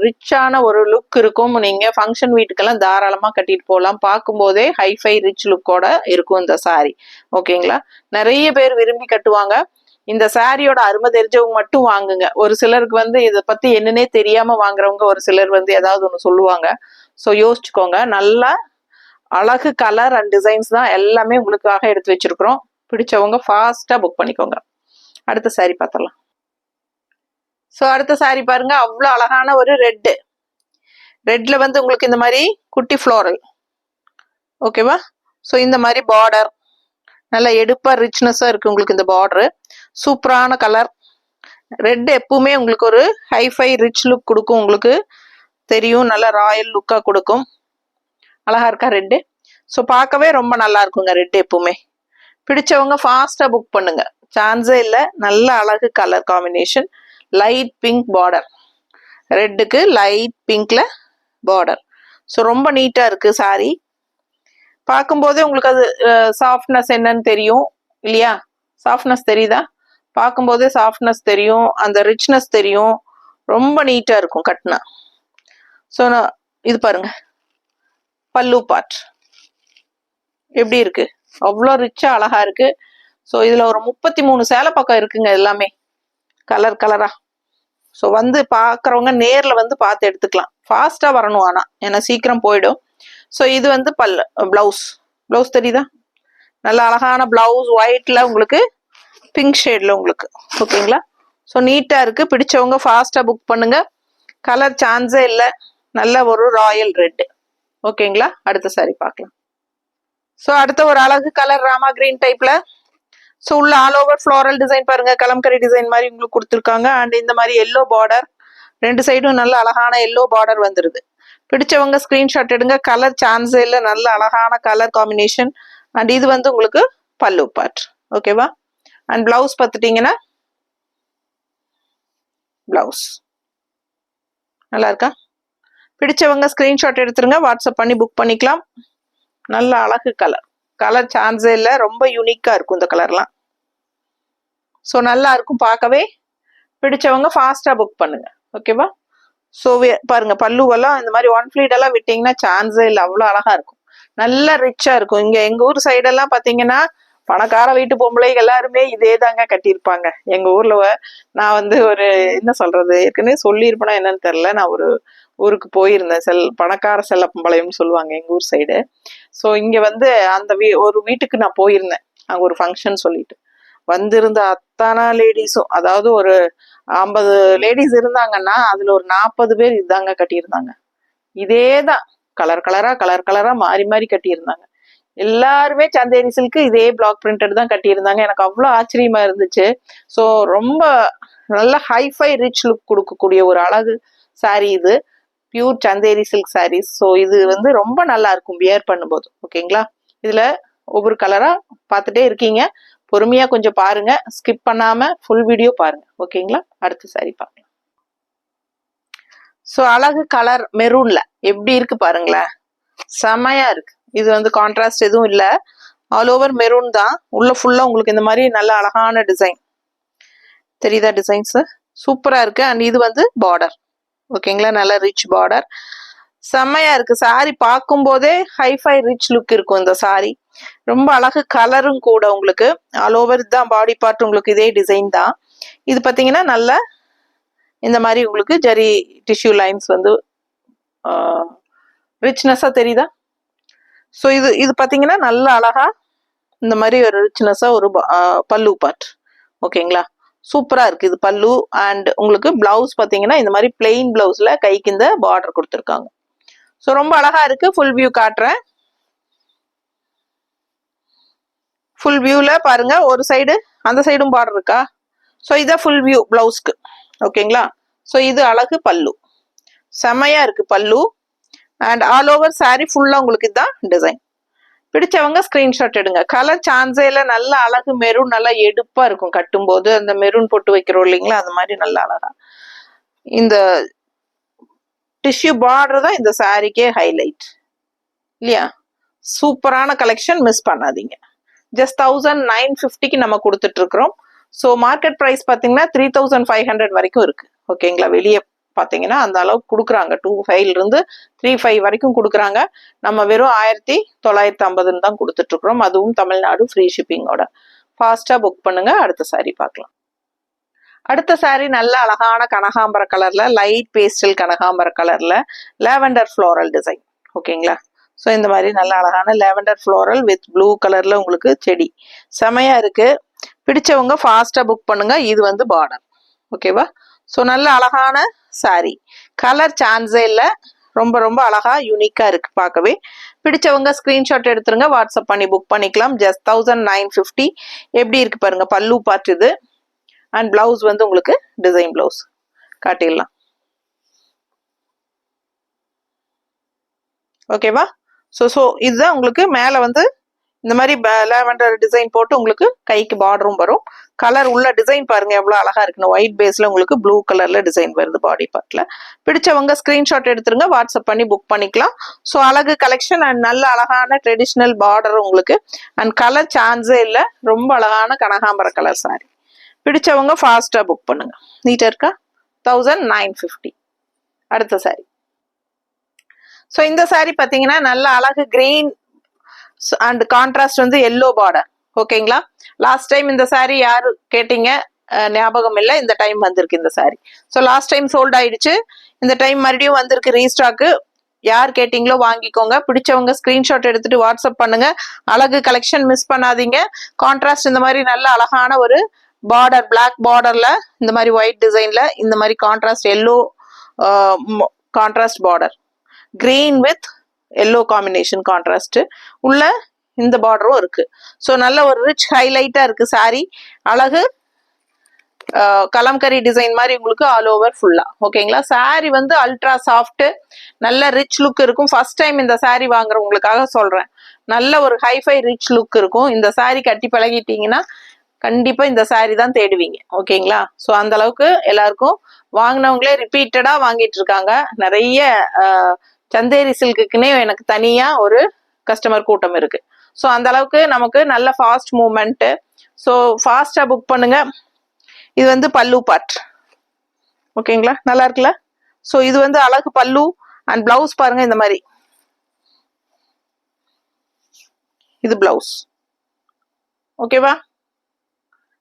ரிச்சான ஒரு லுக் இருக்கும். நீங்க ஃபங்க்ஷன் வீட்டுக்கெல்லாம் தாராளமா கட்டிட்டு போகலாம். பார்க்கும்போதே ஹைஃபை ரிச் லுக்கோட இருக்கும் இந்த சாரி. ஓகேங்களா? நிறைய பேர் விரும்பி கட்டுவாங்க. இந்த சாரியோட அருமை தெரிஞ்சவங்க மட்டும் வாங்குங்க. ஒரு சிலருக்கு வந்து இதை பத்தி என்னன்னே தெரியாம வாங்குறவங்க ஒரு சிலர் வந்து ஏதாவது ஒன்று சொல்லுவாங்க. ஸோ யோசிச்சுக்கோங்க. நல்லா அழகு கலர் அண்ட் டிசைன்ஸ் தான் எல்லாமே உங்களுக்காக எடுத்து வச்சிருக்கிறோம். பிடிச்சவங்க ஃபாஸ்டா புக் பண்ணிக்கோங்க. அடுத்த சாரி பார்த்துடலாம். ஸோ அடுத்த சாரி பாருங்க, அவ்வளோ அழகான ஒரு ரெட்ல வந்து உங்களுக்கு இந்த மாதிரி குட்டி ஃப்ளோரல். ஓகேவா? ஸோ இந்த மாதிரி பார்டர் நல்ல எடுப்பா ரிச்னஸா இருக்கு உங்களுக்கு இந்த பார்டரு. சூப்பரான கலர். ரெட் எப்பவுமே உங்களுக்கு ஒரு ஹைஃபை ரிச் லுக் கொடுக்கும். உங்களுக்கு தெரியும், நல்ல ராயல் லுக்கா கொடுக்கும். அழகா இருக்கா ரெட்டு? ஸோ பார்க்கவே ரொம்ப நல்லா இருக்குங்க ரெட் எப்பவுமே. பிடிச்சவங்க ஃபாஸ்டா புக் பண்ணுங்க, சான்ஸே இல்லை. நல்ல அழகு colour combination. Light pink border, ரெட்டுக்கு லைட் பிங்க்ல பார்டர். ஸோ ரொம்ப நீட்டா இருக்கு சாரி. பார்க்கும்போதே உங்களுக்கு அது சாஃப்ட்னஸ் என்னன்னு தெரியும் இல்லையா? சாஃப்ட்னஸ் தெரியுதா? பார்க்கும்போதே சாஃப்ட்னஸ் தெரியும், அந்த ரிச்னஸ் தெரியும். ரொம்ப நீட்டா இருக்கும் கட்டினா. ஸோ இது பாருங்க, பல்லு பார்ட் எப்படி இருக்கு, அவ்வளோ ரிச்சா அழகா இருக்கு. ஸோ இதுல ஒரு 33 சேலை பக்கம் இருக்குங்க, எல்லாமே கலர் கலரா. ஸோ வந்து பார்க்குறவங்க நேர்ல வந்து பார்த்து எடுத்துக்கலாம். ஃபாஸ்டா வரணும் ஆனா, ஏன்னா சீக்கிரம் போயிடும். ஸோ இது வந்து பிளவுஸ் தெரியுதா? நல்ல அழகான பிளவுஸ், ஒயிட்ல உங்களுக்கு பிங்க் ஷேட்ல உங்களுக்கு. ஓகேங்களா? ஸோ நீட்டா இருக்கு. பிடிச்சவங்க ஃபாஸ்டா புக் பண்ணுங்க. கலர் சான்ஸே இல்லை. நல்ல ஒரு ராயல் ரெட். ஓகேங்களா? அடுத்த சாரி பார்க்கலாம். ஸோ அடுத்த ஒரு அழகு கலர் ராமா கிரீன் டைப்ல. ஸோ உள்ள ஆல் ஓவர் ஃப்ளோரல் டிசைன் பாருங்க, கலம்கரி டிசைன் மாதிரி உங்களுக்கு கொடுத்துருக்காங்க. அண்ட் இந்த மாதிரி எல்லோ பார்டர், ரெண்டு சைடும் நல்ல அழகான எல்லோ பார்டர் வந்துருது. பிடிச்சவங்க ஸ்கிரீன்ஷாட் எடுங்க. கலர் சான்ஸே இல்லை, நல்ல அழகான கலர் காம்பினேஷன். அண்ட் இது வந்து உங்களுக்கு பல்லு பார்ட். ஓகேவா? அண்ட் பிளவுஸ் பார்த்துட்டீங்கன்னா பிளவுஸ் நல்லா இருக்கா? பிடிச்சவங்க ஸ்கிரீன்ஷாட் எடுத்துருங்க, வாட்ஸ்அப் பண்ணி புக் பண்ணிக்கலாம். நல்ல அழகு கலர் சான்ஸே இல்லை, ரொம்ப யூனிக்கா இருக்கும் இந்த கலர்லாம். ஸோ நல்லா இருக்கும் பார்க்கவே. பிடிச்சவங்க ஃபாஸ்டா புக் பண்ணுங்க. ஓகேவா? ஸோ பாருங்க, பல்லுவெல்லாம் இந்த மாதிரி ஒன் ஃபிளீட் எல்லாம் விட்டீங்கன்னா சான்ஸே இல்லை, அவ்வளோ அழகா இருக்கும். நல்ல ரிச்சா இருக்கும். இங்க எங்க ஊர் சைடெல்லாம் பாத்தீங்கன்னா பணக்கார வீட்டு பொம்பளைங்க எல்லாருமே இதே தாங்க கட்டியிருப்பாங்க. எங்க ஊர்ல நான் வந்து ஒரு என்ன சொல்றது, ஏற்கனவே சொல்லியிருப்பேனா என்னன்னு தெரியல. நான் ஒரு ஊருக்கு போயிருந்தேன், பணக்கார செல்லப்பம்பாளையம்னு சொல்லுவாங்க எங்க ஊர் சைடு. ஸோ இங்க வந்து அந்த ஒரு வீட்டுக்கு நான் போயிருந்தேன், அங்க ஒரு ஃபங்க்ஷன் சொல்லிட்டு. வந்திருந்த அத்தனை லேடிஸும், அதாவது ஒரு 50 லேடிஸ் இருந்தாங்கன்னா அதுல ஒரு 40 பேர் இதாங்க கட்டியிருந்தாங்க. இதேதான் கலர் கலரா மாறி மாறி கட்டியிருந்தாங்க. எல்லாருமே சந்தேரி சில்க்கு இதே பிளாக் பிரிண்டட் தான் கட்டியிருந்தாங்க. எனக்கு அவ்வளோ ஆச்சரியமா இருந்துச்சு. ஸோ ரொம்ப நல்ல ஹைஃபை ரிச் லுக் கொடுக்கக்கூடிய ஒரு அழகு சாரீ இது. Pure Chanderi silk sarees. So இது வந்து ரொம்ப நல்லா இருக்கும் வியர் பண்ணும்போது. ஓகேங்களா? இதுல ஒவ்வொரு கலரா பார்த்துட்டே இருக்கீங்க, பொறுமையா கொஞ்சம் பாருங்க, ஸ்கிப் பண்ணாம ஃபுல் வீடியோ பாருங்க. ஓகேங்களா? அடுத்த சாரி பார்க்கலாம். ஸோ அழகு கலர் மெரூன்ல எப்படி இருக்கு பாருங்களேன், செமையா இருக்கு. இது வந்து கான்ட்ராஸ்ட் எதுவும் இல்லை, ஆல் ஓவர் மெரூன் தான். உள்ள ஃபுல்லா உங்களுக்கு இந்த மாதிரி நல்ல அழகான டிசைன் தெரியுதா? டிசைன்ஸ் சூப்பரா இருக்கு. அண்ட் இது வந்து பார்டர். ஓகேங்களா? நல்ல ரிச் பார்டர், செம்மையா இருக்கு. சாரி பார்க்கும் போதே ஹைஃபை ரிச் லுக் இருக்கும் இந்த சாரி. ரொம்ப அழகு கலரும் கூட. உங்களுக்கு ஆல் ஓவர் தான் பாடி பார்ட், உங்களுக்கு இதே டிசைன் தான். இது பாத்தீங்கன்னா நல்ல இந்த மாதிரி உங்களுக்கு ஜரி டிஷ்யூ லைன்ஸ் வந்து ரிச்னஸா தெரியுதா? ஸோ இது பாத்தீங்கன்னா நல்ல அழகா இந்த மாதிரி ஒரு ரிச்னஸா ஒரு பல்லு பார்ட். ஓகேங்களா? சூப்பரா இருக்கு இது பல்லு. அண்ட் உங்களுக்கு பிளவுஸ் பாத்தீங்கன்னா இந்த மாதிரி பிளெயின் பிளவுஸ்ல கைக்கு இந்த பார்டர் கொடுத்துருக்காங்க. ஸோ ரொம்ப அழகா இருக்கு. ஃபுல் வியூ காட்டுறேன். ஃபுல் வியூல பாருங்க, ஒரு சைடு அந்த சைடும் பார்டர் இருக்கா? ஸோ இதான் ஃபுல் வியூ பிளவுஸ்க்கு. ஓகேங்களா? ஸோ இது அழகு பல்லு, செமையா இருக்கு பல்லு. அண்ட் ஆல் ஓவர் சாரி ஃபுல்லா உங்களுக்கு இதுதான் டிசைன். பிடிச்சவங்க ஸ்கிரீன்ஷாட் எடுங்க. கலர் சான்ஸேல நல்ல அழகு மெரூன், நல்லா எடுப்பா இருக்கும் கட்டும்போது. அந்த மெரூன் போட்டு வைக்கிறோம் இல்லைங்களா, அந்த மாதிரி நல்ல அழகா. இந்த டிஷ்யூ பார்டர் தான் இந்த சாரிக்கே ஹைலைட் இல்லையா. சூப்பரான கலெக்ஷன், மிஸ் பண்ணாதீங்க. ஜஸ்ட் 1950க்கு நம்ம கொடுத்துட்டு இருக்கிறோம். ஸோ மார்க்கெட் ப்ரைஸ் பார்த்தீங்கன்னா 3500 வரைக்கும் இருக்கு. ஓகேங்களா, வெளியே பார்த்தீங்கன்னா அந்த அளவுக்கு கொடுக்குறாங்க. 25 இருந்து 35 வரைக்கும் கொடுக்குறாங்க. நம்ம வெறும் 1950 தான் கொடுத்துட்டு இருக்கிறோம். அதுவும் தமிழ்நாடு ஃப்ரீ ஷிப்பிங்கோட. ஃபாஸ்டா புக் பண்ணுங்க. அடுத்த சாரி பார்க்கலாம். அடுத்த சாரி நல்ல அழகான கனகாம்பர கலர்ல, லைட் பேஸ்டல் கனகாம்பர கலர்ல லாவெண்டர் ஃப்ளோரல் டிசைன். ஓகேங்களா, ஸோ இந்த மாதிரி நல்ல அழகான லாவெண்டர் ஃப்ளோரல் வித் ப்ளூ கலர்ல உங்களுக்கு செடி செமையா இருக்கு. பிடிச்சவங்க ஃபாஸ்டா புக் பண்ணுங்க. இது வந்து பார்டர். ஓகேவா, ஸோ நல்ல அழகான சாரி. கலர் சான்ஸே இல்லை, ரொம்ப ரொம்ப அழகா யூனிக்கா இருக்கு பார்க்கவே. பிடிச்சவங்க ஸ்கிரீன்ஷாட் எடுத்துருங்க, வாட்ஸ்அப் பண்ணி புக் பண்ணிக்கலாம். ஜஸ்ட் 1950. எப்படி இருக்கு பாருங்க, பல்லு பார்ட் இது. அண்ட் பிளவுஸ் வந்து உங்களுக்கு டிசைன் பிளவுஸ் காட்டிடலாம். ஓகேவா, ஸோ இதுதான் உங்களுக்கு மேலே வந்து இந்த மாதிரி லாவெண்டர் டிசைன் போட்டு உங்களுக்கு கைக்கு பார்டரும் வரும். கலர் உள்ள டிசைன் பாருங்க எவ்வளவு அழகா இருக்குன்னு. ஒயிட் பேஸ்ல உங்களுக்கு ப்ளூ கலர்ல டிசைன் வருது பாடி பார்ட்ல. பிடிச்சவங்க ஸ்கிரீன்ஷாட் எடுத்துருங்க, வாட்ஸ்அப் பண்ணி புக் பண்ணிக்கலாம். ஸோ அழகு கலெக்ஷன் அண்ட் நல்ல அழகான ட்ரெடிஷ்னல் பார்டர் உங்களுக்கு. அண்ட் கலர் சான்ஸே இல்லை, ரொம்ப அழகான கனகாம்பர கலர் சாரி. பிடிச்சவங்க ஃபாஸ்டா புக் பண்ணுங்க. நீட்டா இருக்கா, 1950. அடுத்த சாரி. ஸோ இந்த சாரி பார்த்தீங்கன்னா நல்ல அழகு கிரீன் அண்ட் கான்ட்ராஸ்ட் வந்து எல்லோ பார்டர். ஓகேங்களா, லாஸ்ட் டைம் இந்த சாரி யாரு கேட்டீங்க ஞாபகம் இல்லை. இந்த டைம் வந்திருக்கு இந்த sorry. So last time sold ஆயிடுச்சு. இந்த டைம் மறுபடியும் வந்திருக்கு ரீஸ்டாக்கு. யார் கேட்டீங்களோ வாங்கிக்கோங்க. பிடிச்சவங்க ஸ்கிரீன்ஷாட் எடுத்துட்டு வாட்ஸ்அப் பண்ணுங்க. அழகு கலெக்ஷன் மிஸ் பண்ணாதீங்க. கான்ட்ராஸ்ட் இந்த மாதிரி நல்ல அழகான ஒரு பார்டர், பிளாக் பார்டர்ல இந்த மாதிரி ஒயிட் டிசைன்ல இந்த மாதிரி contrast yellow contrast border, green with yellow combination contrast உள்ள இந்த பார்டரும் இருக்கு. ஸோ நல்ல ஒரு ரிச் ஹைலைட்டா இருக்கு சாரி. அழகு கலம்கரி டிசைன் மாதிரி உங்களுக்கு ஆல் ஓவர் ஃபுல்லா. ஓகேங்களா, சாரி வந்து அல்ட்ரா சாஃப்ட், நல்ல ரிச் லுக் இருக்கும். ஃபர்ஸ்ட் டைம் இந்த சாரி வாங்குறவங்களுக்காக சொல்றேன். நல்ல ஒரு ஹைஃபை ரிச் லுக் இருக்கும். இந்த சாரி கட்டி பழகிட்டீங்கன்னா கண்டிப்பா இந்த சாரி தான் தேடுவீங்க. ஓகேங்களா, ஸோ அந்த அளவுக்கு எல்லாருக்கும் வாங்கினவங்களே ரிப்பீட்டடா வாங்கிட்டு இருக்காங்க. நிறைய சந்தேரி சில்க்குன்னே எனக்கு தனியா ஒரு கஸ்டமர் கூட்டம் இருக்கு. ஸோ அந்த அளவுக்கு நமக்கு நல்ல ஃபாஸ்ட் மூவ்மெண்ட். ஸோ ஃபாஸ்டா புக் பண்ணுங்க. இது வந்து பல்லு பார்ட். ஓகேங்களா, நல்லா இருக்குல்ல. ஸோ இது வந்து அழகு பல்லு அண்ட் பிளவுஸ் பாருங்க இந்த மாதிரி. இது பிளவுஸ். ஓகேவா,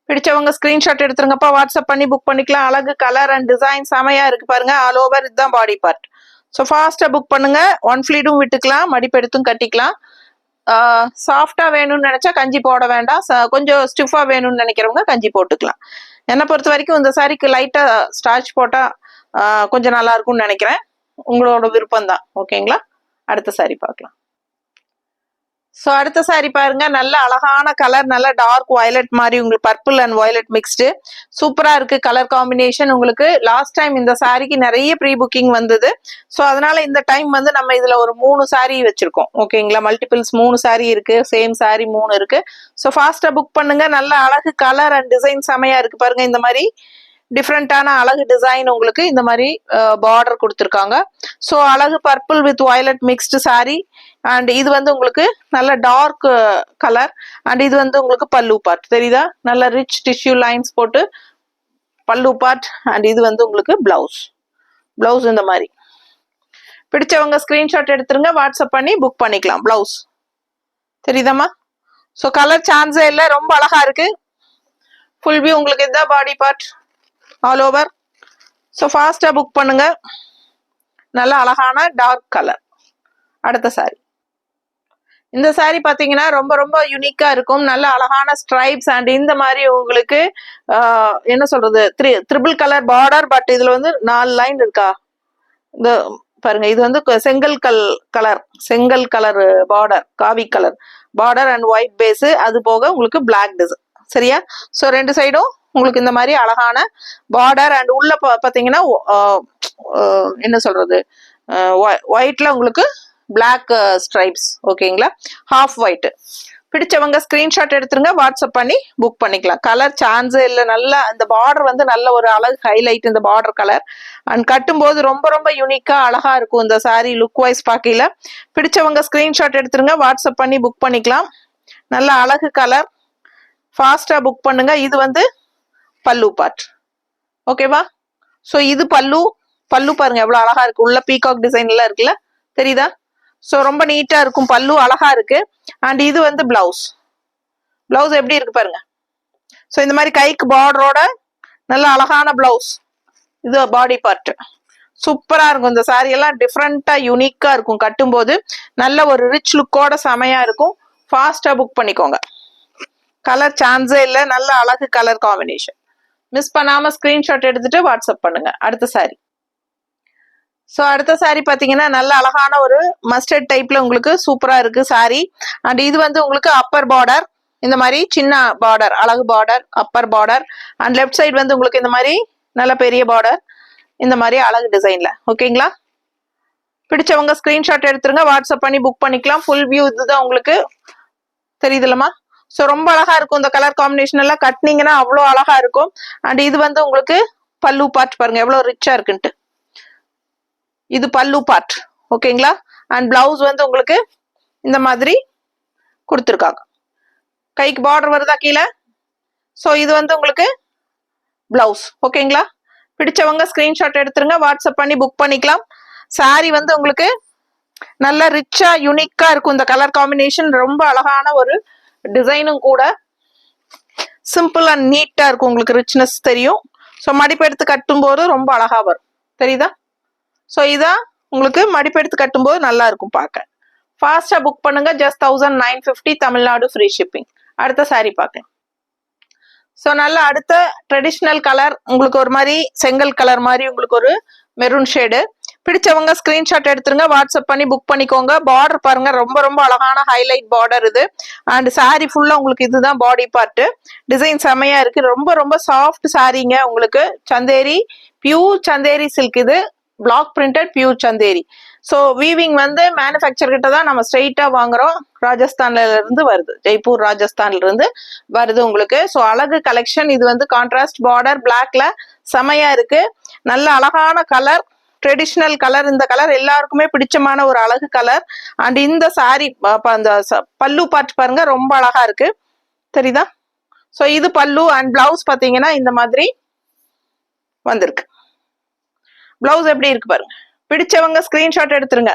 பிடிச்சவங்க ஸ்கிரீன்ஷாட் எடுத்துருங்கப்பா, வாட்ஸ்அப் பண்ணி புக் பண்ணிக்கலாம். அழகு கலர் அண்ட் டிசைன் செமையா இருக்கு பாருங்க. ஆல் ஓவர் இதுதான் பாடி பார்ட். ஸோ ஃபாஸ்டா புக் பண்ணுங்க. ஒன் ஃபிளீடும் விட்டுக்கலாம், மடிப்பெடுத்தும் கட்டிக்கலாம். சாஃப்டா வேணும்னு நினைச்சா கஞ்சி போட வேண்டாம். கொஞ்சம் ஸ்டிஃபா வேணும்னு நினைக்கிறவங்க கஞ்சி போட்டுக்கலாம். என்னை பொறுத்த வரைக்கும் இந்த சாரிக்கு லைட்டா ஸ்டார்ச் போட்டா கொஞ்சம் நல்லா இருக்கும்னு நினைக்கிறேன். உங்களோட விருப்பம் தான். ஓகேங்களா, அடுத்த சாரி பார்க்கலாம். ஸோ அடுத்த சாரி பாருங்க, நல்ல அழகான கலர், நல்ல டார்க் வயலட் மாதிரி உங்களுக்கு பர்பிள் அண்ட் வயலட் மிக்ஸ்டு சூப்பரா இருக்கு கலர் காம்பினேஷன் உங்களுக்கு. லாஸ்ட் டைம் இந்த சாரிக்கு நிறைய ப்ரீ புக்கிங் வந்தது. ஸோ அதனால இந்த டைம் வந்து நம்ம இதுல ஒரு 3 சாரி வச்சிருக்கோம். ஓகேங்களா, மல்டிபிள்ஸ் 3 சாரி இருக்கு, சேம் சாரி 3 இருக்கு. ஸோ ஃபாஸ்டா புக் பண்ணுங்க. நல்ல அழகு கலர் அண்ட் டிசைன் செமையா இருக்கு பாருங்க. இந்த மாதிரி டிஃப்ரெண்டான அழகு டிசைன் உங்களுக்கு இந்த மாதிரி பார்டர் கொடுத்துருக்காங்க. ஸோ அழகு purple with violet mixed sorry. And இது வந்து உங்களுக்கு நல்ல டார்க் கலர். அண்ட் இது வந்து உங்களுக்கு பல்லு பார்ட் தெரியுதா, நல்ல ரிச் டிஷ்யூ லைன்ஸ் போட்டு பல்லு பார்ட். அண்ட் இது வந்து உங்களுக்கு பிளவுஸ் இந்த மாதிரி. பிடிச்சவங்க ஸ்கிரீன்ஷாட் எடுத்துருங்க, வாட்ஸ்அப் பண்ணி புக் பண்ணிக்கலாம். பிளவுஸ் தெரியுதாம்மா. ஸோ கலர் சான்ஸே இல்லை, ரொம்ப அழகா இருக்கு. ஃபுல் வியூ உங்களுக்கு இதுதான் body part all over. So ஃபாஸ்டா புக் பண்ணுங்க. நல்ல அழகான டார்க் கலர். அடுத்த சாரி. இந்த சாரி பாத்தீங்கன்னா ரொம்ப ரொம்ப யூனிக்கா இருக்கும். நல்ல அழகான ஸ்ட்ரைப்ஸ் அண்ட் இந்த மாதிரி உங்களுக்கு என்ன சொல்றது ட்ரிபிள் கலர் பார்டர். பட் இதுல வந்து 4 லைன் இருக்கா, இந்த பாருங்க. இது வந்து செங்கல் கலர் பார்டர், காவி colour border and white base. அது போக உங்களுக்கு பிளாக் டிசைன். சரியா, ஸோ 2 சைடும் உங்களுக்கு இந்த மாதிரி அழகான பார்டர். அண்ட் உள்ள பாத்தீங்கன்னா என்ன சொல்றது ஒயிட்ல உங்களுக்கு பிளாக் ஸ்ட்ரைப்ஸ். ஓகேங்களா, ஹாஃப் ஒயிட். பிடிச்சவங்க ஸ்கிரீன்ஷாட் எடுத்துருங்க, வாட்ஸ்அப் பண்ணி புக் பண்ணிக்கலாம். கலர் சான்ஸே இல்லை. நல்லா அந்த பார்டர் வந்து நல்ல ஒரு அழகு ஹைலைட் இந்த பார்டர் கலர். அண்ட் கட்டும்போது ரொம்ப ரொம்ப யூனிக்கா அழகா இருக்கும் இந்த சாரி லுக் வைஸ் பார்க்கல. பிடிச்சவங்க ஸ்கிரீன்ஷாட் எடுத்துருங்க, வாட்ஸ்அப் பண்ணி புக் பண்ணிக்கலாம். நல்ல அழகு கலர், ஃபாஸ்டா புக் பண்ணுங்க. இது வந்து பல்லு பார்ட். ஓகேவா, ஸோ இது பல்லு. பல்லு பாருங்க எவ்வளவு அழகா இருக்கு, உள்ள பீகாக் டிசைன் எல்லாம் இருக்குல்ல, தெரியுதா? ஸோ ரொம்ப நீட்டா இருக்கும், பல்லு அழகா இருக்கு. அண்ட் இது வந்து பிளவுஸ். பிளவுஸ் எப்படி இருக்கு பாருங்க. ஸோ இந்த மாதிரி கைக்கு பார்டரோட நல்ல அழகான பிளவுஸ். இது பாடி பார்ட். சூப்பரா இருக்கும் இந்த சாரி எல்லாம், டிஃப்ரெண்டா யூனிக்கா இருக்கும். கட்டும்போது நல்ல ஒரு ரிச் லுக்கோட செமையா இருக்கும். ஃபாஸ்டா புக் பண்ணிக்கோங்க. கலர் சான்ஸே இல்லை, நல்ல அழகு கலர் காம்பினேஷன். மிஸ் பண்ணாம ஸ்கிரீன்ஷாட் எடுத்துட்டு வாட்ஸ்அப் பண்ணுங்க. அடுத்த சாரி. ஸோ அடுத்த சாரி பார்த்தீங்கன்னா நல்ல அழகான ஒரு மஸ்டர்ட் டைப்ல உங்களுக்கு சூப்பரா இருக்கு சாரி. அண்ட் இது வந்து உங்களுக்கு அப்பர் பார்டர், இந்த மாதிரி சின்ன பார்டர், அழகு border, Appar border. And left side வந்து உங்களுக்கு இந்த மாதிரி நல்ல பெரிய பார்டர், இந்த மாதிரி அழகு டிசைன்ல. ஓகேங்களா, பிடிச்சவங்க ஸ்கிரீன்ஷாட் எடுத்துருங்க, வாட்ஸ்அப் பண்ணி புக் பண்ணிக்கலாம். ஃபுல் வியூ இதுதான் உங்களுக்கு தெரியுதுல்லமா. ஸோ ரொம்ப அழகா இருக்கும் இந்த கலர் காம்பினேஷன் எல்லாம், கட்டினீங்கன்னா அவ்வளோ அழகா இருக்கும். அண்ட் இது வந்து உங்களுக்கு பல்லு பார்ட் பாருங்க எவ்வளவு ரிச்சா இருக்குன்ட்டு. இது பல்லு பார்ட். ஓகேங்களா, அண்ட் பிளவுஸ் வந்து உங்களுக்கு இந்த மாதிரி கொடுத்துருக்காங்க. கைக்கு பார்டர் வருதா கீழே. ஸோ இது வந்து உங்களுக்கு பிளவுஸ். ஓகேங்களா, பிடிச்சவங்க ஸ்கிரீன்ஷாட் எடுத்துருங்க, வாட்ஸ்அப் பண்ணி புக் பண்ணிக்கலாம். சாரி வந்து உங்களுக்கு நல்ல ரிச்சா யூனிக்கா இருக்கும் இந்த கலர் காம்பினேஷன். ரொம்ப அழகான ஒரு டிசைனும் கூட. சிம்பிள் அண்ட் நீட்டா இருக்கும், உங்களுக்கு ரிச்னஸ் தெரியும். ஸோ மடிப்பு எடுத்து கட்டும் போது ரொம்ப அழகா வரும், தெரியுதா? ஸோ இதான் உங்களுக்கு மடிப்பு எடுத்து கட்டும்போது நல்லா இருக்கும் பார்க்க. ஃபாஸ்டா புக் பண்ணுங்க. Just 1950 Tamil Nadu free shipping. அடுத்த சாரி பார்க்கலாம். ஸோ நல்ல அடுத்த ட்ரெடிஷ்னல் கலர், உங்களுக்கு ஒரு மாதிரி செங்கல் கலர் மாதிரி உங்களுக்கு ஒரு மெரூன் ஷேடு. பிடிச்சவங்க ஸ்கிரீன்ஷாட் எடுத்துருங்க, வாட்ஸ்அப் பண்ணி புக் பண்ணிக்கோங்க. பார்டர் பாருங்க ரொம்ப ரொம்ப அழகான ஹைலைட் பார்டர் இது. அண்ட் சாரி ஃபுல்லா உங்களுக்கு இதுதான் பாடி பார்ட். டிசைன் செமையா இருக்கு, ரொம்ப ரொம்ப சாஃப்ட் சாரீங்க. உங்களுக்கு சந்தேரி, பியூர் சந்தேரி சில்க். இது block printed pure Chanderi. So weaving வந்து மேனுஃபேக்சர் கிட்ட தான் நம்ம ஸ்ட்ரெயிட்டா வாங்குறோம். ராஜஸ்தான்ல இருந்து வருது, ஜெய்ப்பூர் ராஜஸ்தான்ல இருந்து வருது உங்களுக்கு. ஸோ அழகு கலெக்ஷன். இது வந்து கான்ட்ராஸ்ட் பார்டர் பிளாக்ல செமையா இருக்கு. நல்ல அழகான கலர், ட்ரெடிஷ்னல் கலர். இந்த கலர் எல்லாருக்குமே பிடிச்சமான ஒரு அழகு கலர். அண்ட் இந்த சாரி அந்த பல்லு பார்ட் பாருங்க ரொம்ப அழகா இருக்கு, தெரியுதா? ஸோ இது பல்லு. அண்ட் பிளவுஸ் பாத்தீங்கன்னா இந்த மாதிரி வந்திருக்கு. பிளவுஸ் எப்படி இருக்கு பாருங்க. பிடிச்சவங்க ஸ்கிரீன்ஷாட் எடுத்துருங்க.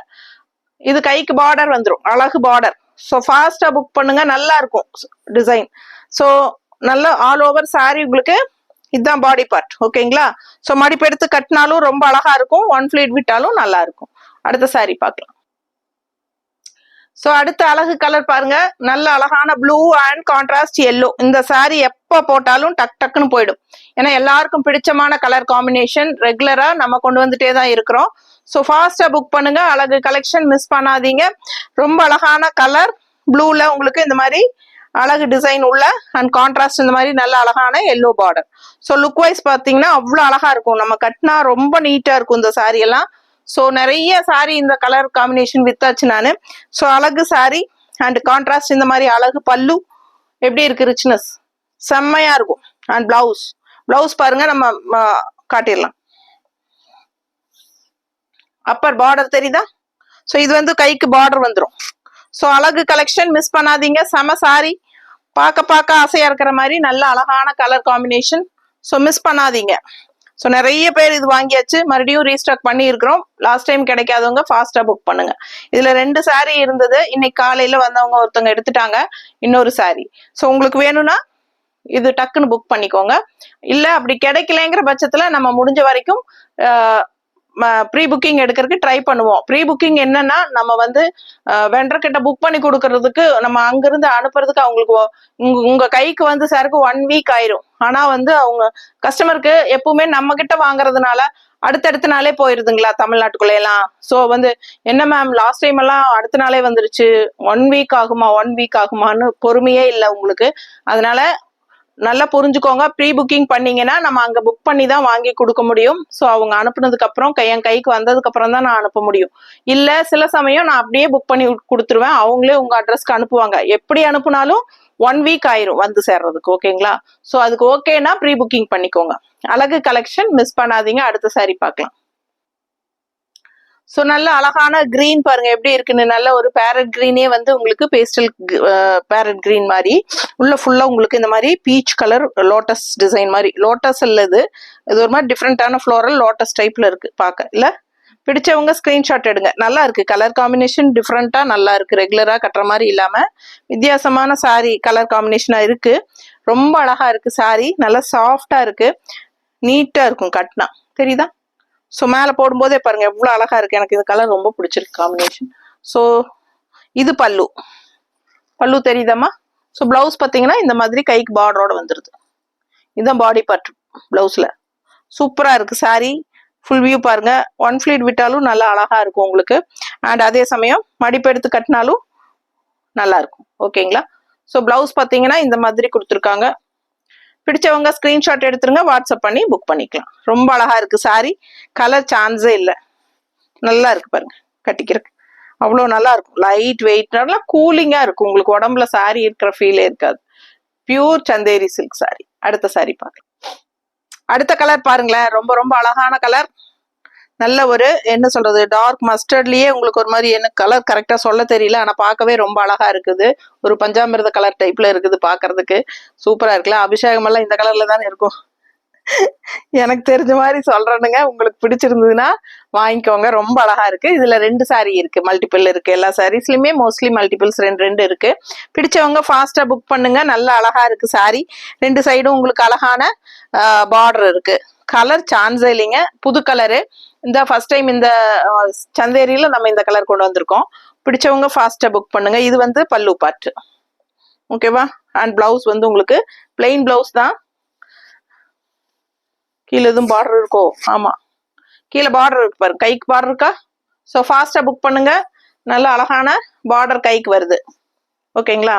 இது கைக்கு பார்டர் வந்துடும், அழகு பார்டர். ஸோ ஃபாஸ்டா புக் பண்ணுங்க, நல்லா இருக்கும் டிசைன். ஸோ நல்ல ஆல் ஓவர் சாரி உங்களுக்கு இதுதான் பாடி பார்ட். ஓகேங்களா, ஸோ மடிப்பு எடுத்து கட்டினாலும் ரொம்ப அழகா இருக்கும், ஒன் ஃபிளீட் விட்டாலும் நல்லா இருக்கும். அடுத்த சாரி பார்க்கலாம். ஸோ அடுத்த அழகு கலர் பாருங்க, நல்ல அழகான ப்ளூ அண்ட் கான்ட்ராஸ்ட் எல்லோ. இந்த சாரி எப்போ போட்டாலும் டக் டக்குன்னு போயிடும். ஏன்னா எல்லாருக்கும் பிடிச்சமான கலர் காம்பினேஷன், ரெகுலரா நம்ம கொண்டு வந்துட்டே தான் இருக்கிறோம். ஸோ ஃபாஸ்டா புக் பண்ணுங்க, அழகு கலெக்ஷன் மிஸ் பண்ணாதீங்க. ரொம்ப அழகான கலர் ப்ளூல உங்களுக்கு இந்த மாதிரி அழகு டிசைன் உள்ள அண்ட் கான்ட்ராஸ்ட் இந்த மாதிரி நல்ல அழகான yellow border. So look wise பார்த்தீங்கன்னா அவ்வளோ அழகா இருக்கும். நம்ம கட்டினா ரொம்ப நீட்டா இருக்கும் இந்த சாரி எல்லாம். ஸோ நிறைய சாரி இந்த கலர் காம்பினேஷன் வித்தாச்சு நான். ஸோ அழகு சாரி அண்ட் கான்ட்ராஸ்ட் இந்த மாதிரி அழகு பல்லு எப்படி இருக்கு, ரிச்னஸ் செம்மையா இருக்கும். அண்ட் பிளவுஸ், பிளவுஸ் பாருங்க நம்ம காட்டிடலாம். அப்பர் பார்டர் தெரியுதா? ஸோ இது வந்து கைக்கு பார்டர் வந்துடும். ஸோ அழகு கலெக்ஷன் மிஸ் பண்ணாதீங்க. செம சாரி, பார்க்க ஆசையா இருக்கிற மாதிரி நல்ல அழகான கலர் காம்பினேஷன். ஸோ மிஸ் பண்ணாதீங்க. ஸோ நிறைய பேர் இது வாங்கியாச்சு, மறுபடியும் ரீஸ்டாக் பண்ணி இருக்கிறோம். லாஸ்ட் டைம் கிடைக்காதவங்க ஃபாஸ்டா புக் பண்ணுங்க. இதுல 2 சாரி இருந்தது, இன்னைக்கு காலையில வந்தவங்க ஒருத்தவங்க எடுத்துட்டாங்க இன்னொரு சாரி. ஸோ உங்களுக்கு வேணும்னா இது டக்குன்னு புக் பண்ணிக்கோங்க. இல்ல அப்படி கிடைக்கலங்கிற பட்சத்துல நம்ம முடிஞ்ச வரைக்கும் ப்ரீ புக்கிங் எடுக்கிறதுக்கு ட்ரை பண்ணுவோம். ப்ரீ புக்கிங் என்னன்னா நம்ம வந்து வெண்டர் கிட்ட புக் பண்ணி கொடுக்கறதுக்கு, நம்ம அங்கிருந்து அனுப்புறதுக்கு அவங்களுக்கு உங்க கைக்கு வந்து சருக்கு 1 வீக் ஆயிரும். ஆனா வந்து அவங்க கஸ்டமருக்கு எப்பவுமே நம்ம கிட்ட வாங்குறதுனால அடுத்தடுத்த நாளே போயிருதுங்களா தமிழ்நாட்டுக்குள்ள எல்லாம். ஸோ வந்து என்ன மேம் லாஸ்ட் டைம் எல்லாம் அடுத்த நாளே வந்துருச்சு, 1 வீக் ஆகுமான்னு பொறுமையே இல்லை உங்களுக்கு. அதனால நல்லா புரிஞ்சுக்கோங்க. ப்ரீ புக்கிங் பண்ணீங்கன்னா நம்ம அங்க புக் பண்ணி தான் வாங்கி கொடுக்க முடியும். ஸோ அவங்க அனுப்புனதுக்கு அப்புறம் என் கைக்கு வந்ததுக்கு அப்புறம் தான் நான் அனுப்ப முடியும். இல்ல சில சமயம் நான் அப்படியே புக் பண்ணி கொடுத்துருவேன். அவங்களே உங்க அட்ரஸ்க்கு அனுப்புவாங்க. எப்படி அனுப்புனாலும் 1 வீக் ஆயிரும் வந்து சேர்றதுக்கு. ஓகேங்களா? ஸோ அதுக்கு ஓகேனா ப்ரீ புக்கிங் பண்ணிக்கோங்க. அழகு கலெக்ஷன் மிஸ் பண்ணாதீங்க. அடுத்த சாரி பார்க்கலாம். ஸோ நல்ல அழகான கிரீன் பாருங்க எப்படி இருக்குன்னு. நல்ல ஒரு பேரட் கிரீனே வந்து உங்களுக்கு பேஸ்டல் பேரட் கிரீன் மாதிரி உள்ள ஃபுல்லா உங்களுக்கு இந்த மாதிரி பீச் கலர் லோட்டஸ் டிசைன் மாதிரி. லோட்டஸ் இல்ல இது ஒரு மாதிரி டிஃப்ரெண்டான ஃப்ளோரல் லோட்டஸ் டைப்ல இருக்கு பார்க்க. இல்ல பிடிச்சவங்க ஸ்கிரீன்ஷாட் எடுங்க. நல்லா இருக்கு கலர் காம்பினேஷன், டிஃப்ரெண்டா நல்லா இருக்கு. ரெகுலரா கட்டுற மாதிரி இல்லாம வித்தியாசமான சாரி கலர் காம்பினேஷனா இருக்கு. ரொம்ப அழகா இருக்கு சாரி. நல்லா சாஃப்டா இருக்கு, நீட்டா இருக்கும் கட்டினா. தெரியுதா? ஸோ மேலே போடும்போதே பாருங்க எவ்வளோ அழகா இருக்கு. எனக்கு இந்த கலர் ரொம்ப பிடிச்சிருக்கு காம்பினேஷன். ஸோ இது பல்லு. பல்லு தெரியுதாம்மா? ஸோ பிளவுஸ் பார்த்தீங்கன்னா இந்த மாதிரி கைக்கு பார்டரோட வந்துருது. இதுதான் பாடி பார்ட் பிளவுஸ்ல. சூப்பரா இருக்கு சாரி. ஃபுல் வியூ பாருங்க. 1 ஃபிளீட் விட்டாலும் நல்லா அழகா இருக்கும் உங்களுக்கு. அண்ட் அதே சமயம் மடிப்பு எடுத்து கட்டினாலும் நல்லா இருக்கும். ஓகேங்களா? ஸோ பிளவுஸ் பார்த்தீங்கன்னா இந்த மாதிரி கொடுத்துருக்காங்க. பிடிச்சவங்க ஸ்கிரீன்ஷாட் எடுத்துருங்க, வாட்ஸ்அப் பண்ணி புக் பண்ணிக்கலாம். ரொம்ப அழகா இருக்கு சாரி. கலர் சான்ஸே இல்லை. நல்லா இருக்கு பாருங்க கட்டிக்கிறதுக்கு. அவ்வளோ நல்லா இருக்கும். லைட் வெயிட், நல்லா கூலிங்கா இருக்கும். உங்களுக்கு உடம்புல சாரி இருக்கிற ஃபீலே இருக்காது. Pure Chanderi silk sorry. அடுத்த சாரி பார்க்கலாம். அடுத்த கலர் பாருங்களேன். ரொம்ப ரொம்ப அழகான கலர். நல்ல ஒரு என்ன சொல்றது டார்க் மஸ்டர்ட்லயே உங்களுக்கு ஒரு மாதிரி என்ன கலர் கரெக்டா சொல்ல தெரியல. ஆனா பார்க்கவே ரொம்ப அழகா இருக்குது. ஒரு பஞ்சாமிர்த கலர் டைப்ல இருக்குது பாக்குறதுக்கு. சூப்பரா இருக்குல்ல. அபிஷேகம் எல்லாம் இந்த கலர்ல தானே இருக்கும். எனக்கு தெரிஞ்ச மாதிரி சொல்றேனுங்க. உங்களுக்கு பிடிச்சிருந்ததுன்னா வாங்கிக்கோங்க. ரொம்ப அழகா இருக்கு. இதுல 2 சாரி இருக்கு, மல்டிபிள் இருக்கு. எல்லா சாரீஸ்லயுமே மோஸ்ட்லி மல்டிபிள்ஸ் 2 இருக்கு. பிடிச்சவங்க ஃபாஸ்டா புக் பண்ணுங்க. நல்ல அழகா இருக்கு சாரி. 2 சைடும் உங்களுக்கு அழகான பார்டர் இருக்கு. கலர் சான்ஸே இல்லைங்க. புது கலரு. இந்த ஃபர்ஸ்ட் டைம் இந்த சந்தேரியில நம்ம இந்த கலர் கொண்டு வந்திருக்கோம். பிடிச்சவங்க ஃபாஸ்டா புக் பண்ணுங்க. இது வந்து பல்லு பார்ட். ஓகேவா? அண்ட் பிளவுஸ் வந்து உங்களுக்கு பிளெயின் பிளவுஸ் தான். கீழே எதுவும் பார்டர் இருக்கோ? ஆமா, கீழே பார்டர் இருக்கு பாருங்க. கைக்கு பார்டர் இருக்கா? ஸோ ஃபாஸ்டா புக் பண்ணுங்க. நல்ல அழகான பார்டர் கைக்கு வருது. ஓகேங்களா?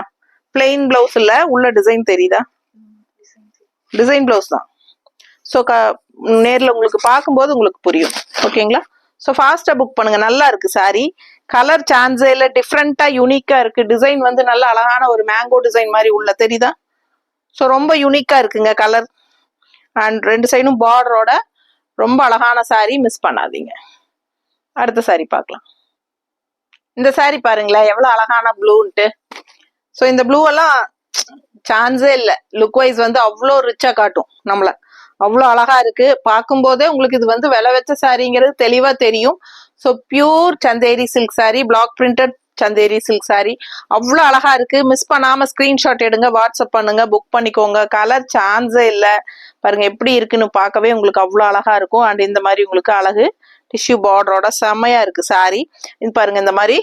பிளெயின் பிளவுஸ் இல்ல, உள்ள டிசைன் தெரியுதா? டிசைன் பிளவுஸ் தான். ஸோ நேரில் உங்களுக்கு பார்க்கும்போது உங்களுக்கு புரியும். ஓகேங்களா? ஸோ ஃபாஸ்டா புக் பண்ணுங்க. நல்லா இருக்கு சாரி. கலர் சான்ஸே இல்லை. டிஃப்ரெண்டா யூனிக்கா இருக்கு. டிசைன் வந்து நல்ல அழகான ஒரு மேங்கோ டிசைன் மாதிரி உள்ள தெரியுதா? ஸோ ரொம்ப யூனிக்கா இருக்குங்க கலர். அண்ட் 2 சைடும் பார்டரோட ரொம்ப அழகான சாரி. மிஸ் பண்ணாதீங்க. அடுத்த சாரி பார்க்கலாம். இந்த சாரி பாருங்களேன் எவ்வளவு அழகான ப்ளூன்ட்டு. ஸோ இந்த ப்ளூ எல்லாம் சான்ஸே இல்லை. லுக் வைஸ் வந்து அவ்வளோ ரிச்சா காட்டும் நம்மள. அவ்வளோ அழகா இருக்கு. பார்க்கும்போதே உங்களுக்கு இது வந்து விலை வச்ச சாரிங்கிறது தெளிவா தெரியும். So pure Chanderi silk sari, block printed Chanderi silk sari. அவ்வளோ அழகா இருக்கு. மிஸ் பண்ணாம ஸ்கிரீன்ஷாட் எடுங்க, வாட்ஸ்அப் பண்ணுங்க, புக் பண்ணிக்கோங்க. கலர் சான்ஸே இல்லை. பாருங்க எப்படி இருக்குன்னு பார்க்கவே உங்களுக்கு அவ்வளோ அழகா இருக்கும். அண்ட் இந்த மாதிரி உங்களுக்கு அழகு டிஷ்யூ பார்டரோட செம்மையா இருக்கு சாரி. இது பாருங்க இந்த மாதிரி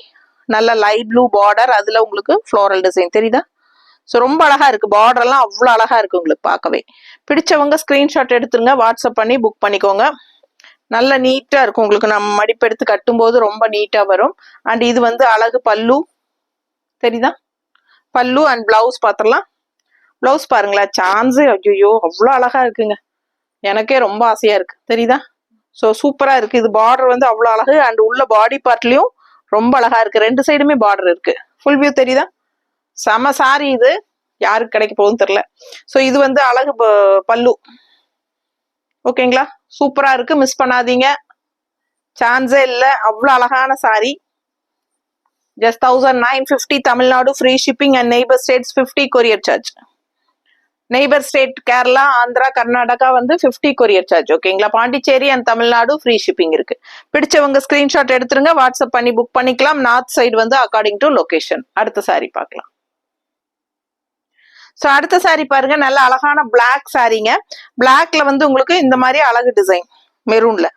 நல்ல லைட் ப்ளூ பார்டர், அதுல உங்களுக்கு ஃப்ளோரல் டிசைன் தெரியுதா? ஸோ ரொம்ப அழகா இருக்கு. பார்டர் எல்லாம் அவ்வளோ அழகா இருக்கு உங்களுக்கு பார்க்கவே. பிடிச்சவங்க ஸ்கிரீன்ஷாட் எடுத்துருங்க, வாட்ஸ்அப் பண்ணி புக் பண்ணிக்கோங்க. நல்ல நீட்டா இருக்கும் உங்களுக்கு. நம்ம மடிப்பெடுத்து கட்டும்போது ரொம்ப நீட்டா வரும். அண்ட் இது வந்து அழகு பல்லு தெரியுதா? பல்லு அண்ட் பிளவுஸ் பார்த்துடலாம். பிளவுஸ் பாருங்களேன் சான்ஸே ஐயோ அவ்வளோ அழகா இருக்குங்க. எனக்கே ரொம்ப ஆசையா இருக்கு. தெரியுதா? ஸோ சூப்பரா இருக்கு. இது பார்டர் வந்து அவ்வளோ அழகு. அண்ட் உள்ள பாடி பார்ட்லயும் ரொம்ப அழகா இருக்கு. 2 சைடுமே பார்டர் இருக்கு. ஃபுல் வியூ தெரியுதா? செம சாரி. இது யாருக்கு கிடைக்க போகுதுன்னு தெரியல. ஸோ இது வந்து அழகு பல்லு. ஓகேங்களா? சூப்பரா இருக்கு. மிஸ் பண்ணாதீங்க. சான்ஸே இல்லை. அவ்வளோ அழகான sorry. Just 1950 Tamil Nadu free shipping and neighbour states 50 courier charge. Neighbour state Kerala, Andhra, Karnataka வந்து 50 கொரியர் சார்ஜ். ஓகேங்களா? Pondicherry and Tamil Nadu free shipping இருக்கு. பிடிச்சவங்க ஸ்கிரீன்ஷாட் எடுத்துருங்க, வாட்ஸ்அப் பண்ணி புக் பண்ணிக்கலாம். நார்த் சைடு வந்து அக்கார்டிங் டு லொகேஷன். அடுத்த சாரி பார்க்கலாம். ஸோ அடுத்த சாரி பாருங்க. நல்ல அழகான பிளாக் சாரிங்க. பிளாக்ல வந்து உங்களுக்கு இந்த மாதிரி அழகு டிசைன் மெரூன்ல.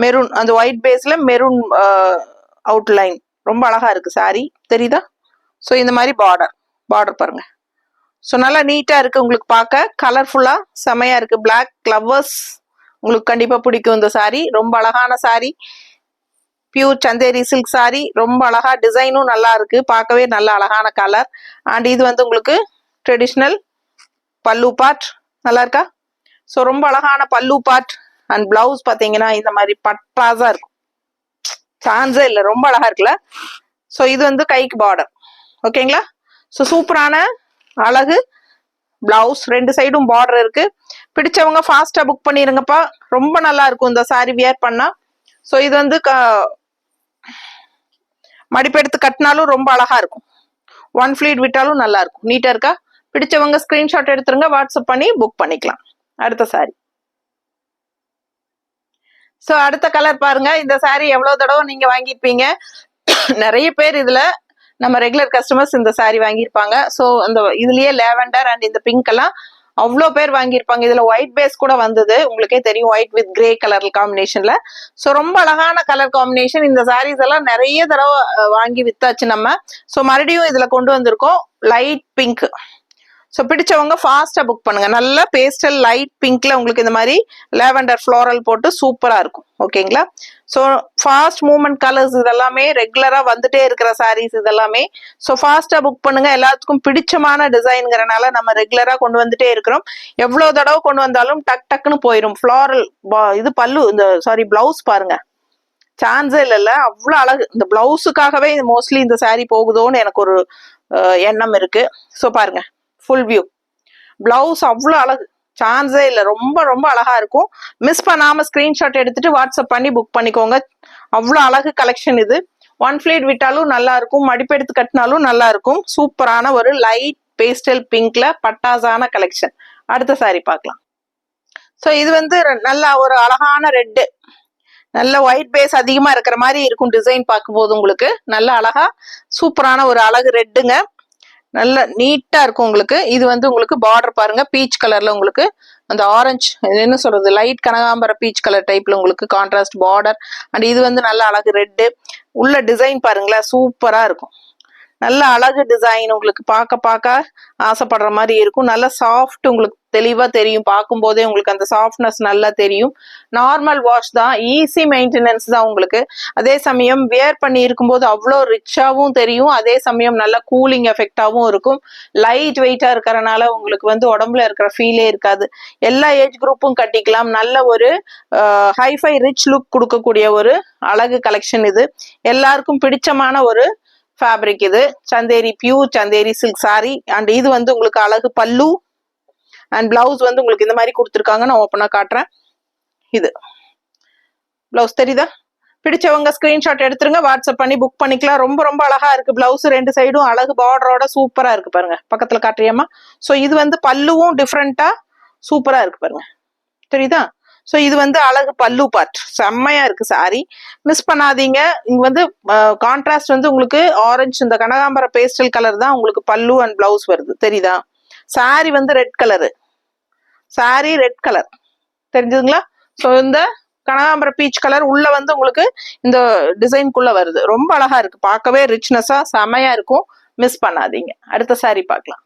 மெரூன் அந்த ஒயிட் பேஸ்ல மெரூன் அவுட்லைன் ரொம்ப அழகா இருக்கு சாரி. தெரியுதா? ஸோ இந்த மாதிரி பார்டர் பாருங்க. ஸோ நல்லா நீட்டா இருக்கு உங்களுக்கு பார்க்க. கலர்ஃபுல்லா செமையா இருக்கு. பிளாக் லவ்வர்ஸ் உங்களுக்கு கண்டிப்பா பிடிக்கும் இந்த சாரி. ரொம்ப அழகான sorry. Pure Chanderi silk sorry. ரொம்ப அழகா டிசைனும் நல்லா இருக்கு. பார்க்கவே நல்ல அழகான கலர். அண்ட் இது வந்து உங்களுக்கு ட்ரெடிஷ்னல் பல்லு பார்ட் நல்லா இருக்கா? ஸோ ரொம்ப அழகான பல்லு பார்ட் அண்ட் பிளவுஸ் பார்த்தீங்கன்னா இந்த மாதிரி பட்டாஸா இருக்கும், சான்ஸே இல்லை, ரொம்ப அழகா இருக்குல்ல. ஸோ இது வந்து கைக்கு பார்டர். ஓகேங்களா? ஸோ சூப்பரான அழகு பிளவுஸ், ரெண்டு சைடும் பார்டர் இருக்கு. பிடிச்சவங்க ஃபாஸ்டா புக் பண்ணிருங்கப்பா, ரொம்ப நல்லா இருக்கும் இந்த சாரி வியர் பண்ணா. ஸோ இது வந்து மடிப்பெடுத்து கட்டினாலும் ரொம்ப அழகா இருக்கும், ஒன் ஃபிளீட் விட்டாலும் நல்லா இருக்கும், நீட்டா இருக்கா? பிடிச்சவங்க ஸ்கிரீன்ஷாட் எடுத்துருங்க, வாட்ஸ்அப் பண்ணி புக் பண்ணிக்கலாம். அடுத்த சாரி. ஸோ அடுத்த கலர் பாருங்க. இந்த சாரி எவ்வளவு தடவை நீங்க வாங்கியிருப்பீங்க, நிறைய பேர் இதுல நம்ம ரெகுலர் கஸ்டமர்ஸ் இந்த சாரி வாங்கியிருப்பாங்க. ஸோ அந்த இதுலயே லேவெண்டர் அண்ட் இந்த பிங்க் எல்லாம் அவ்வளோ பேர் வாங்கியிருப்பாங்க. இதுல ஒயிட் பேஸ் கூட வந்தது, உங்களுக்கே தெரியும், ஒயிட் வித் கிரே கலர் காம்பினேஷன்ல. ஸோ ரொம்ப அழகான கலர் காம்பினேஷன். இந்த சாரீஸ் எல்லாம் நிறைய தடவை வாங்கி வித்தாச்சு நம்ம. ஸோ மறுபடியும் இதுல கொண்டு வந்திருக்கோம் லைட் பிங்க். ஸோ பிடிச்சவங்க ஃபாஸ்டா புக் பண்ணுங்க. நல்ல பேஸ்டல் லைட் பிங்க்ல உங்களுக்கு இந்த மாதிரி லேவெண்டர் ஃப்ளோரல் போட்டு சூப்பரா இருக்கும். ஓகேங்களா? ஸோ ஃபாஸ்ட் மூவ்மெண்ட் கலர்ஸ் இதெல்லாமே ரெகுலரா வந்துட்டே இருக்கிற சாரீஸ் இதெல்லாமே. ஸோ ஃபாஸ்டா புக் பண்ணுங்க. எல்லாத்துக்கும் பிடிச்சமான டிசைன்ங்கிறனால நம்ம ரெகுலரா கொண்டு வந்துட்டே இருக்கிறோம். எவ்வளவு தடவை கொண்டு வந்தாலும் டக் டக்குன்னு போயிடும். ஃப்ளோரல் இது பல்லு, இந்த சாரி பிளவுஸ் பாருங்க, சான்ஸே இல்லைல்ல, அவ்வளோ அழகு. இந்த பிளவுஸுக்காகவே மோஸ்ட்லி இந்த சாரீ போகுதோன்னு எனக்கு ஒரு எண்ணம் இருக்கு. ஸோ பாருங்க, ஃபுல் வியூ பிளவுஸ் அவ்வளோ அழகு, சான்ஸே இல்லை, ரொம்ப ரொம்ப அழகா இருக்கும். மிஸ் பண்ணாம ஸ்கிரீன்ஷாட் எடுத்துட்டு வாட்ஸ்அப் பண்ணி புக் பண்ணிக்கோங்க. அவ்வளோ அழகு கலெக்ஷன் இது. ஒன் ஃபிளீட் விட்டாலும் நல்லா இருக்கும், மடிப்பெடுத்து கட்டினாலும் நல்லா இருக்கும். சூப்பரான ஒரு லைட் பேஸ்டல் பிங்க்ல பட்டாசான கலெக்ஷன். அடுத்த சாரி பார்க்கலாம். ஸோ இது வந்து நல்ல ஒரு அழகான ரெட்டு, நல்ல ஒயிட் பேஸ் அதிகமா இருக்கிற மாதிரி இருக்கும் டிசைன் பார்க்கும்போது. உங்களுக்கு நல்ல அழகா சூப்பரான ஒரு அழகு ரெட்டுங்க, நல்ல நீட்டா இருக்கும் உங்களுக்கு. இது வந்து உங்களுக்கு பார்டர் பாருங்க, பீச் கலர்ல உங்களுக்கு அந்த ஆரஞ்சு என்ன சொல்றது, லைட் கனகாம்பர பீச் கலர் டைப்ல உங்களுக்கு கான்ட்ராஸ்ட் பார்டர். அண்ட் இது வந்து நல்ல அழகு ரெட்டு. உள்ள டிசைன் பாருங்களேன், சூப்பரா இருக்கும். நல்ல அழகு டிசைன், உங்களுக்கு பார்க்க ஆசைப்படுற மாதிரி இருக்கும். நல்ல சாஃப்ட், உங்களுக்கு தெளிவா தெரியும் பார்க்கும் போதே, உங்களுக்கு அந்த சாஃப்ட்னஸ் நல்லா தெரியும். நார்மல் வாஷ் தான், ஈஸி மெயின்டெனன்ஸ் தான் உங்களுக்கு. அதே சமயம் வியர் பண்ணி இருக்கும்போது அவ்வளோ ரிச்சாவும் தெரியும், அதே சமயம் நல்ல கூலிங் எஃபெக்டாவும் இருக்கும். லைட் வெயிட்டா இருக்கிறனால உங்களுக்கு வந்து உடம்புல இருக்கிற ஃபீலே இருக்காது. எல்லா ஏஜ் குரூப்பும் கட்டிக்கலாம். நல்ல ஒரு ஹைஃபை ரிச் லுக் கொடுக்கக்கூடிய ஒரு அழகு கலெக்ஷன் இது. எல்லாருக்கும் பிடிச்சமான ஒரு ஃபேப்ரிக் இது. Chanderi pure Chanderi silk sorry. And இது வந்து உங்களுக்கு அழகு பல்லு அண்ட் பிளவுஸ் வந்து உங்களுக்கு இந்த மாதிரி கொடுத்துருக்காங்க. நான் ஓப்பனா காட்டுறேன். இது பிளவுஸ் தெரியுதா? பிடிச்சவங்க ஸ்கிரீன்ஷாட் எடுத்துருங்க, வாட்ஸ்அப் பண்ணி புக் பண்ணிக்கலாம். ரொம்ப ரொம்ப அழகா இருக்கு பிளவுஸ், ரெண்டு சைடும் அழகு பார்டரோட சூப்பரா இருக்கு பாருங்க. பக்கத்துல காட்டுறியாமா? ஸோ இது வந்து பல்லுவும் டிஃப்ரெண்டா சூப்பரா இருக்கு பாருங்க, தெரியுதா? ஸோ இது வந்து அழகு பல்லு பார்ட், செம்மையா இருக்கு சாரி, மிஸ் பண்ணாதீங்க. இங்க வந்து கான்ட்ராஸ்ட் வந்து உங்களுக்கு ஆரஞ்சு, இந்த கனகாம்பர பேஸ்டல் கலர் தான் உங்களுக்கு பல்லு அண்ட் பிளவுஸ் வருது, தெரியுதா? சாரி வந்து red colour, sari red colour, தெரிஞ்சுதுங்களா? ஸோ இந்த கனகாம்பர பீச் கலர் உள்ள வந்து உங்களுக்கு இந்த டிசைன்குள்ள வருது. ரொம்ப அழகா இருக்கு, பார்க்கவே ரிச்னஸா செமையா இருக்கும், மிஸ் பண்ணாதீங்க. அடுத்த சாரி பார்க்கலாம்.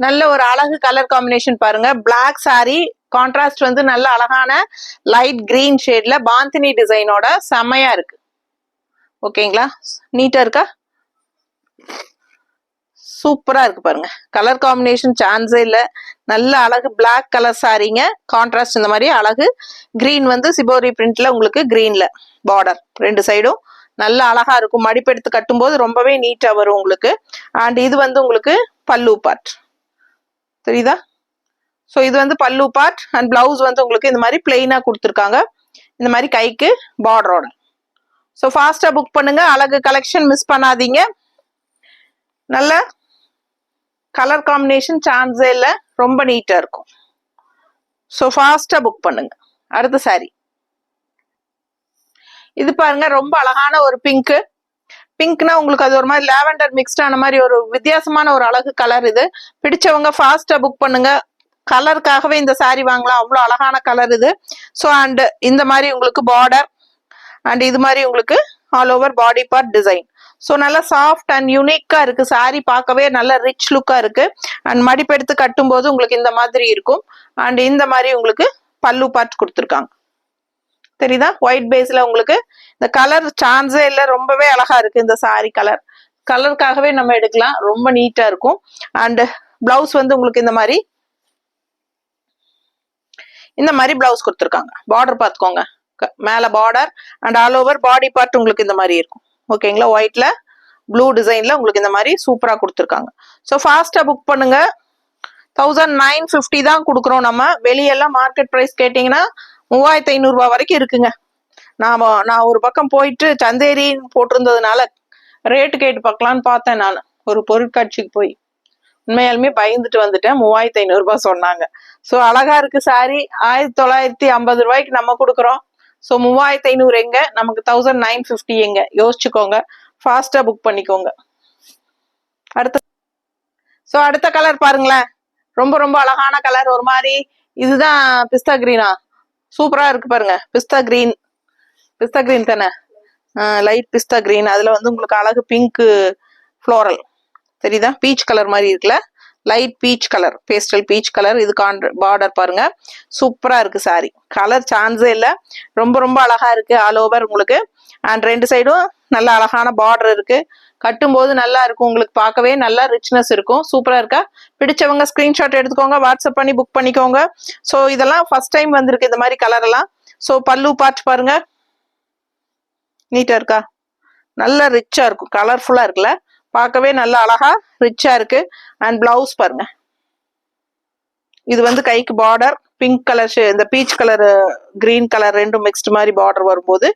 நல்ல ஒரு அழகு கலர் காம்பினேஷன் பாருங்க, பிளாக் சாரி, கான்ட்ராஸ்ட் வந்து நல்ல அழகான லைட் கிரீன் ஷேட்ல பாந்தினி டிசைனோட செமையா இருக்கு. ஓகேங்களா? நீட்டா இருக்கா? சூப்பரா இருக்கு பாருங்க, கலர் காம்பினேஷன் சான்ஸே இல்ல. நல்ல அழகு பிளாக் கலர் சாரீங்க, கான்ட்ராஸ்ட் இந்த மாதிரி அழகு கிரீன் வந்து சிபோரி பிரிண்ட்ல உங்களுக்கு கிரீன்ல பார்டர் ரெண்டு சைடும் நல்ல அழகா இருக்கும். மடிப்பெடுத்து கட்டும் போது ரொம்பவே நீட்டா வரும் உங்களுக்கு. அண்ட் இது வந்து உங்களுக்கு பல்லு பார்ட், தெரியுதா? ஸோ இது வந்து பல்லு பார்ட் அண்ட் பிளவுஸ் வந்து உங்களுக்கு இந்த மாதிரி பிளெயினா கொடுத்துருக்காங்க, இந்த மாதிரி கைக்கு பார்டரோட. ஸோ ஃபாஸ்டா புக் பண்ணுங்க, அழகு கலெக்ஷன் மிஸ் பண்ணாதீங்க. நல்ல கலர் காம்பினேஷன் சான்ஸே இல்லை, ரொம்ப நீட்டா இருக்கும். ஸோ ஃபாஸ்டா புக் பண்ணுங்க. அடுத்த சாரி இது பாருங்க, ரொம்ப அழகான ஒரு பிங்க். பிங்க்னா உங்களுக்கு அது ஒரு மாதிரி லாவெண்டர் மிக்ஸ்டான மாதிரி ஒரு வித்தியாசமான ஒரு அழகு கலர். இது பிடிச்சவங்க ஃபாஸ்டா புக் பண்ணுங்க. கலருக்காகவே இந்த சாரி வாங்கலாம், அவ்வளோ அழகான கலர் இது. ஸோ அண்ட் இந்த மாதிரி உங்களுக்கு பார்டர் அண்ட் இது மாதிரி உங்களுக்கு all over body part design. So நல்லா சாஃப்ட் அண்ட் யூனிக்கா இருக்கு சாரி, பார்க்கவே நல்ல ரிச் லுக்கா இருக்கு. அண்ட் மடிப்பெடுத்து கட்டும் போது உங்களுக்கு இந்த மாதிரி இருக்கும். அண்ட் இந்த மாதிரி உங்களுக்கு பல்லு பார்ட் கொடுத்துருக்காங்க, தெரியுதா? ஒயிட் பேஸ்ல உங்களுக்கு இந்த கலர் சான்ஸே இல்லை, ரொம்பவே அழகா இருக்கு இந்த சாரி கலர். கலருக்காகவே நம்ம எடுக்கலாம், ரொம்ப நீட்டா இருக்கும். அண்ட் பிளவுஸ் வந்து உங்களுக்கு இந்த மாதிரி பிளவுஸ் கொடுத்துருக்காங்க. பார்டர் பார்த்துக்கோங்க, மேல border and all over body part உங்களுக்கு இந்த மாதிரி இருக்கும். ஓகேங்களா, ஒயிட்ல ப்ளூ டிசைன்ல உங்களுக்கு இந்த மாதிரி சூப்பரா கொடுத்துருக்காங்க. ஸோ ஃபாஸ்டா புக் பண்ணுங்க. 1950 தான் கொடுக்குறோம் நம்ம. வெளியெல்லாம் மார்க்கெட் ப்ரைஸ் கேட்டிங்கன்னா 3500 ரூபாய் வரைக்கும் இருக்குங்க. நான் ஒரு பக்கம் போயிட்டு சந்தேரின்னு போட்டிருந்ததுனால ரேட்டு கேட்டு பார்க்கலான்னு பார்த்தேன். நான் ஒரு பொருட்காட்சிக்கு போய் உண்மையாலுமே பயந்துட்டு வந்துட்டேன். 3500 ரூபாய் சொன்னாங்க. ஸோ அழகா இருக்கு சாரி. 1950 ரூபாய்க்கு நம்ம கொடுக்குறோம். ஸோ 3500 எங்க, நமக்கு 1950 எங்க, யோசிச்சுக்கோங்க. ஃபாஸ்டா புக் பண்ணிக்கோங்க. அடுத்த கலர் பாருங்களேன். ரொம்ப ரொம்ப அழகான கலர். ஒரு மாதிரி இதுதான் பிஸ்தா கிரீனா, சூப்பரா இருக்கு பாருங்க. பிஸ்தா கிரீன் தானே, லைட் பிஸ்தா கிரீன். அதுல வந்து உங்களுக்கு அழகு பிங்க் ஃப்ளோரல் தெரியுதா, பீச் கலர் மாதிரி இருக்குல்ல, light peach colour, pastel peach colour. இது பார்டர் பாருங்க, சூப்பரா இருக்கு சாரி. கலர் சான்ஸே இல்லை, ரொம்ப ரொம்ப அழகா இருக்கு. ஆல் ஓவர் உங்களுக்கு அண்ட் ரெண்டு சைடும் நல்ல அழகான பார்டர் இருக்கு. கட்டும்போது நல்லா இருக்கும், உங்களுக்கு பார்க்கவே நல்லா ரிச்னஸ் இருக்கும். சூப்பரா இருக்கா? பிடிச்சவங்க ஸ்கிரீன்ஷாட் எடுத்துக்கோங்க, வாட்ஸ்அப் பண்ணி புக் பண்ணிக்கோங்க. ஸோ இதெல்லாம் ஃபர்ஸ்ட் டைம் வந்திருக்கு இந்த மாதிரி கலர் எல்லாம். ஸோ பல்லு பார்ட் பாருங்க, நீட்டா இருக்கா, நல்லா ரிச்சா இருக்கும், கலர்ஃபுல்லா இருக்குல்ல, பார்க்கவே நல்லா அழகா ரிச்சா இருக்கு. அண்ட் பிளவுஸ் பாருங்க, இது வந்து கைக்கு பார்டர் பிங்க் கலர், இந்த பீச் கலர் கிரீன் கலர் ரெண்டும் மிக்ஸ்ட் மாதிரி பார்டர் வரும்போது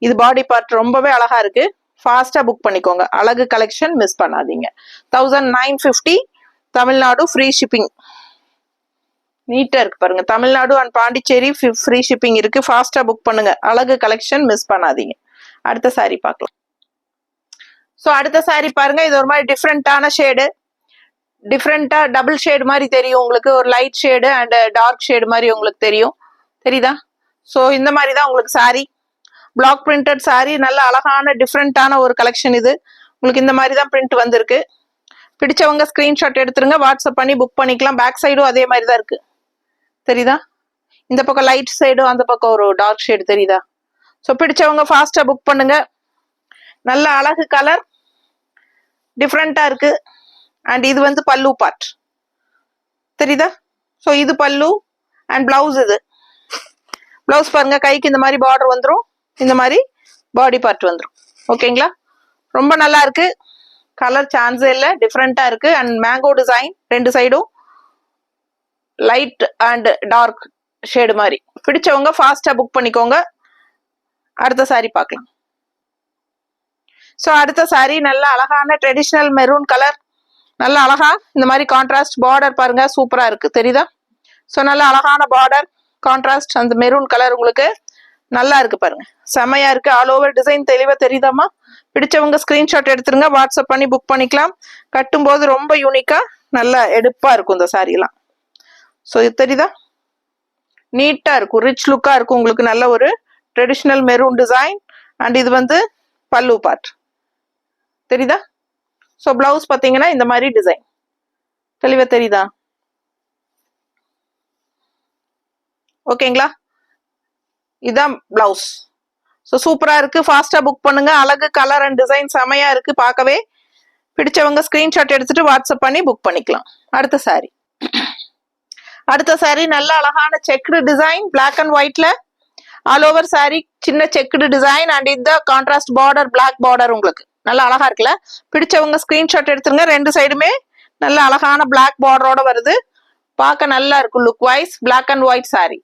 இது பாடி பார்ட் ரொம்பவே அழகா இருக்கு. ஃபாஸ்டா புக் பண்ணிக்கோங்க. அழகு கலெக்ஷன் மிஸ் பண்ணாதீங்க. 1950 தமிழ்நாடு ஃப்ரீ ஷிப்பிங். நீட்டா இருக்கு பாருங்க, Tamil Nadu and Pondicherry free shipping இருக்கு. ஃபாஸ்டா புக் பண்ணுங்க. அழகு கலெக்ஷன் மிஸ் பண்ணாதீங்க. அடுத்த சாரி பார்க்கலாம். ஸோ அடுத்த சாரி பாருங்க, இது ஒரு மாதிரி டிஃப்ரெண்டான ஷேடு, டிஃப்ரெண்டா டபுள் ஷேடு மாதிரி தெரியும் உங்களுக்கு. ஒரு light shade and dark shade மாதிரி உங்களுக்கு தெரியுதா? ஸோ இந்த மாதிரி தான் உங்களுக்கு சாரி, பிளாக் பிரிண்டட் சாரி. நல்ல அழகான டிஃப்ரெண்டான ஒரு கலெக்ஷன் இது. உங்களுக்கு இந்த மாதிரி தான் பிரிண்ட் வந்திருக்கு. பிடிச்சவங்க ஸ்கிரீன்ஷாட் எடுத்துருங்க, வாட்ஸ்அப் பண்ணி புக் பண்ணிக்கலாம். பேக் சைடும் அதே மாதிரி தான் இருக்கு, தெரியுதா? இந்த பக்கம் லைட் சைடும், அந்த பக்கம் ஒரு டார்க் ஷேடு தெரியுதா? ஸோ பிடிச்சவங்க ஃபாஸ்டா புக் பண்ணுங்க. நல்ல அழகு கலர், டிஃப்ரெண்டா இருக்கு. அண்ட் இது வந்து பல்லு பார்ட் தெரியுதா? ஸோ இது பல்லு அண்ட் பிளவுஸ். இது பிளவுஸ் பாருங்க, கைக்கு இந்த மாதிரி பார்டர் வந்துடும், இந்த மாதிரி பாடி பார்ட் வந்துடும். ஓகேங்களா, ரொம்ப நல்லா இருக்கு. கலர் சான்ஸே இல்லை, டிஃப்ரெண்டா இருக்கு. அண்ட் மேங்கோ டிசைன், ரெண்டு சைடும் லைட் அண்ட் டார்க் ஷேடு மாதிரி. பிடிச்சவங்க ஃபாஸ்டா புக் பண்ணிக்கோங்க. அடுத்த சாரி பார்க்கலாம். ஸோ அடுத்த சாரி நல்ல அழகான ட்ரெடிஷ்னல் மெரூன் கலர். நல்ல அழகா இந்த மாதிரி கான்ட்ராஸ்ட் பார்டர் பாருங்க, சூப்பரா இருக்கு, தெரியுதா? ஸோ நல்ல அழகான பார்டர் கான்ட்ராஸ்ட், அந்த மெரூன் கலர் உங்களுக்கு நல்லா இருக்கு பாருங்க, செமையா இருக்கு. ஆல் ஓவர் டிசைன் தெளிவா தெரியுதாமா? பிடிச்சவங்க ஸ்கிரீன்ஷாட் எடுத்துருங்க, வாட்ஸ்அப் பண்ணி புக் பண்ணிக்கலாம். கட்டும்போது ரொம்ப யூனிக்கா நல்லா எடுப்பா இருக்கும் இந்த சாரி எல்லாம். ஸோ இது தெரியுதா? நீட்டா இருக்கும், ரிச் லுக்கா இருக்கும் உங்களுக்கு. நல்ல ஒரு ட்ரெடிஷ்னல் மெரூன் டிசைன். அண்ட் இது வந்து பல்லு பார்ட் தெரியுதா? ஸோ பிளவுஸ் பார்த்தீங்கன்னா இந்த மாதிரி டிசைன் தெளிவா தெரியுதா? ஓகேங்களா, இதுதான் பிளவுஸ். ஸோ சூப்பரா இருக்கு, ஃபாஸ்டா புக் பண்ணுங்க. அழகு கலர் அண்ட் டிசைன் செமையா இருக்கு பார்க்கவே. பிடிச்சவங்க ஸ்கிரீன்ஷாட் எடுத்துட்டு வாட்ஸ்அப் பண்ணி புக் பண்ணிக்கலாம். அடுத்த சாரி நல்ல அழகான செக்குடு டிசைன், பிளாக் அண்ட் ஒயிட்ல ஆல் ஓவர் சாரி சின்ன செக்குடு டிசைன். அண்ட் இந்த கான்ட்ராஸ்ட் பார்டர், பிளாக் பார்டர் உங்களுக்கு நல்லா அழகா இருக்குல்ல. பிடிச்சவங்க ஸ்கிரீன்ஷாட் எடுத்துருங்க. ரெண்டு சைடுமே நல்ல அழகான பிளாக் பார்டரோட வருது, பார்க்க நல்லா இருக்கும் look wise. Black and white sari.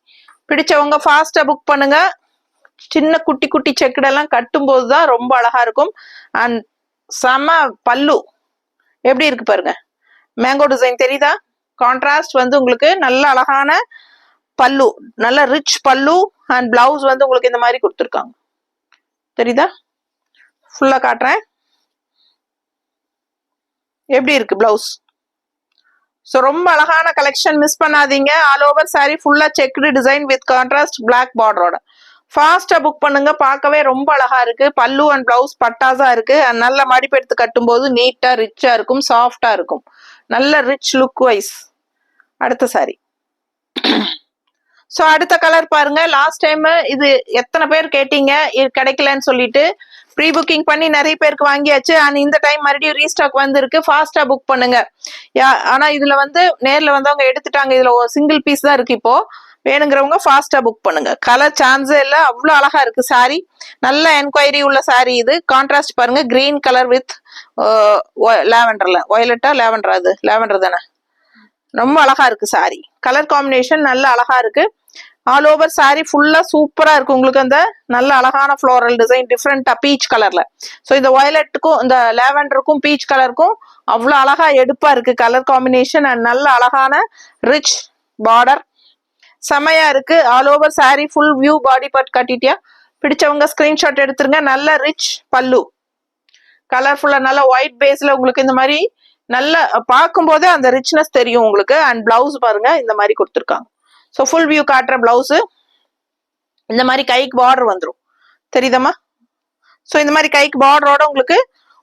பிடிச்சவங்க ஃபாஸ்டா புக் பண்ணுங்க. சின்ன குட்டி குட்டி செக்குடெல்லாம் கட்டும் போதுதான் ரொம்ப அழகா இருக்கும். அண்ட் செம பல்லு எப்படி இருக்கு பாருங்க, மேங்கோ டிசைன் தெரியுதா? கான்ட்ராஸ்ட் வந்து உங்களுக்கு நல்ல அழகான பல்லு, நல்ல ரிச் பல்லு. அண்ட் பிளவுஸ் வந்து உங்களுக்கு இந்த மாதிரி கொடுத்துருக்காங்க, தெரியுதா? ஃபுல்லா காட்டுறேன் எப்படி இருக்கு பிளவுஸ். ஸோ ரொம்ப அழகான கலெக்ஷன், மிஸ் பண்ணாதீங்க. ஆல் ஓவர் சாரி ஃபுல்லா checked design with contrast black பார்டரோட. ஃபாஸ்டா புக் பண்ணுங்க, பார்க்கவே ரொம்ப அழகா இருக்கு. பல்லு அண்ட் பிளவுஸ் பட்டாசா இருக்கு. நல்ல மடிப்பு எடுத்து கட்டும் போது நீட்டா ரிச்சா இருக்கும், சாஃப்டா இருக்கும், நல்ல ரிச் லுக் வைஸ். அடுத்த சாரி. ஸோ அடுத்த கலர் பாருங்க. லாஸ்ட் டைம் இது எத்தனை பேர் கேட்டீங்க, இது கிடைக்கலன்னு சொல்லிட்டு. ப்ரீ புக்கிங் பண்ணி நிறைய பேருக்கு வாங்கியாச்சு. அண்ட் இந்த டைம் மறுபடியும் ரீஸ்டாக் வந்திருக்கு, ஃபாஸ்டா புக் பண்ணுங்க. ஆனா இதுல வந்து நேர்ல வந்தவங்க எடுத்துட்டாங்க, இதுல ஒரு சிங்கிள் பீஸ் தான் இருக்கு. இப்போ வேணுங்கிறவங்க ஃபாஸ்டா புக் பண்ணுங்க. கலர் சான்ஸே இல்ல, அவ்வளவு அழகா இருக்கு சாரி. நல்ல என்கொயரி உள்ள சாரி இது. கான்ட்ராஸ்ட் பாருங்க, கிரீன் கலர் வித் லாவெண்டர்ல, வயலட்டா லாவெண்டர், அது லாவெண்டர் தானே, ரொம்ப அழகா இருக்கு சாரி. கலர் காம்பினேஷன் நல்ல அழகா இருக்கு. ஆல் ஓவர் சாரி ஃபுல்லா சூப்பரா இருக்கு. உங்களுக்கு அந்த நல்ல அழகான ஃப்ளோரல் டிசைன் டிஃப்ரெண்டா பீச் கலர்ல. ஸோ இந்த வயலட்டுக்கும் இந்த லாவெண்டருக்கும் பீச் கலருக்கும் அவ்வளோ அழகா எடுப்பா இருக்கு கலர் காம்பினேஷன். அண்ட் நல்ல அழகான ரிச் பார்டர் செமையா இருக்கு. All over sari full view body part கட்டிட்டியா. பிடிச்சவங்க ஸ்கிரீன்ஷாட் எடுத்துருங்க. நல்ல ரிச் பல்லு, கலர்ஃபுல்லா நல்ல ஒயிட் பேஸ்ல உங்களுக்கு இந்த மாதிரி நல்ல பார்க்கும் போதே அந்த ரிச்னஸ் தெரியும் உங்களுக்கு. அண்ட் பிளவுஸ் பாருங்க இந்த மாதிரி கொடுத்துருக்காங்க. ஸோ ஃபுல் வியூ காட்டுற பிளவுஸ் இந்த மாதிரி கைக்கு பார்டர் வந்துடும், தெரியுதம்மா. ஸோ இந்த மாதிரி கைக்கு பார்டரோட உங்களுக்கு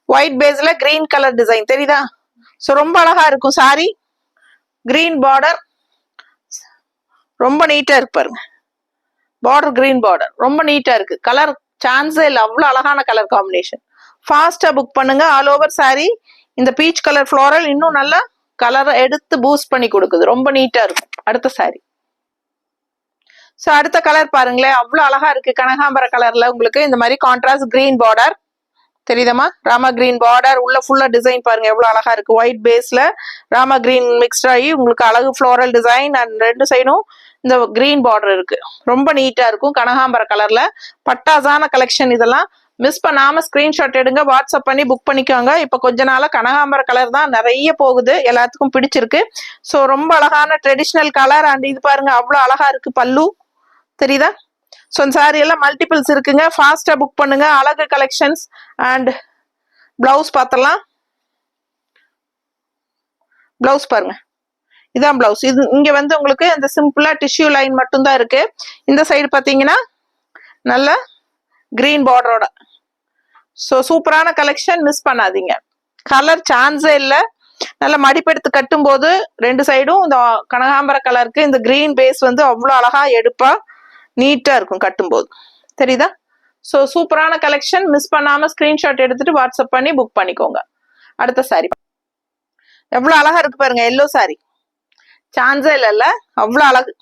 ஒயிட் பேஸ்ல கிரீன் கலர் டிசைன் தெரியுதா. ஸோ ரொம்ப அழகா இருக்கும் சாரி. கிரீன் பார்டர் ரொம்ப நீட்டா இருக்கு பாருங்க. பார்டர் கிரீன் பார்டர் ரொம்ப நீட்டா இருக்கு. கலர் சான்ஸே இல்லை, அவ்வளோ அழகான கலர் காம்பினேஷன். ஃபாஸ்டா புக் பண்ணுங்க. ஆல் ஓவர் சாரி இந்த பீச் கலர் ஃப்ளோரல் இன்னும் நல்லா கலரை எடுத்து பூஸ்ட் பண்ணி கொடுக்குது, ரொம்ப நீட்டா இருக்கும். அடுத்த சாரி. ஸோ அடுத்த கலர் பாருங்களேன், அவ்வளோ அழகா இருக்கு. கனகாம்பர கலர்ல உங்களுக்கு இந்த மாதிரி கான்ட்ராஸ்ட் கிரீன் பார்டர் தெரியுதமா, ராமா கிரீன் பார்டர் உள்ள ஃபுல்லா டிசைன் பாருங்க எவ்வளவு அழகா இருக்கு. ஒயிட் பேஸ்ல ராமா கிரீன் மிக்ஸ்ட் ஆகி உங்களுக்கு அழகு ஃப்ளோரல் டிசைன். அண்ட் ரெண்டு சைடும் இந்த கிரீன் பார்டர் இருக்கு, ரொம்ப நீட்டா இருக்கும். கனகாம்பர கலர்ல பட்டாசான கலெக்ஷன். இதெல்லாம் மிஸ் பண்ணாம ஸ்கிரீன்ஷாட் எடுங்க, வாட்ஸ்அப் பண்ணி புக் பண்ணிக்கோங்க. இப்ப கொஞ்ச நாளா கனகாம்பர கலர் தான் நிறைய போகுது, எல்லாத்துக்கும் பிடிச்சிருக்கு. ஸோ ரொம்ப அழகான ட்ரெடிஷ்னல் கலர். அண்ட் இது பாருங்க அவ்வளவு அழகா இருக்கு பல்லு, தெரியுதா. ஸோ இந்த சாரி எல்லாம் மல்டிபிள்ஸ் இருக்குங்க, ஃபாஸ்டா புக் பண்ணுங்க. அழகு கலெக்ஷன்ஸ். அண்ட் பிளவுஸ் பார்த்தலாம். பிளவுஸ் பாருங்க, இதான் பிளவுஸ். இது இங்க வந்து உங்களுக்கு அந்த சிம்பிளா டிஷ்யூ லைன் மட்டும் தான் இருக்கு. இந்த சைடு பாத்தீங்கன்னா நல்ல கிரீன் பார்டரோட. ஸோ சூப்பரான கலெக்ஷன், மிஸ் பண்ணாதீங்க. கலர் சான்ஸே இல்லை. நல்ல மடிப்பெடுத்து கட்டும் போது ரெண்டு சைடும் இந்த கனகாம்பர கலருக்கு இந்த கிரீன் பேஸ் வந்து அவ்வளோ அழகா எடுப்பா நீட்டா இருக்கும் கட்டும்போது, தெரியுதா. ஸோ சூப்பரான கலெக்ஷன், மிஸ் பண்ணாம ஸ்கிரீன்ஷாட் எடுத்துட்டு வாட்ஸ்அப் பண்ணி புக் பண்ணிக்கோங்க. அடுத்த சாரி எவ்வளவு அழகா இருக்கு பாருங்க, எல்லோ சாரி. சான்ஸே இல்லைல்ல, அவ்வளோ அழகு.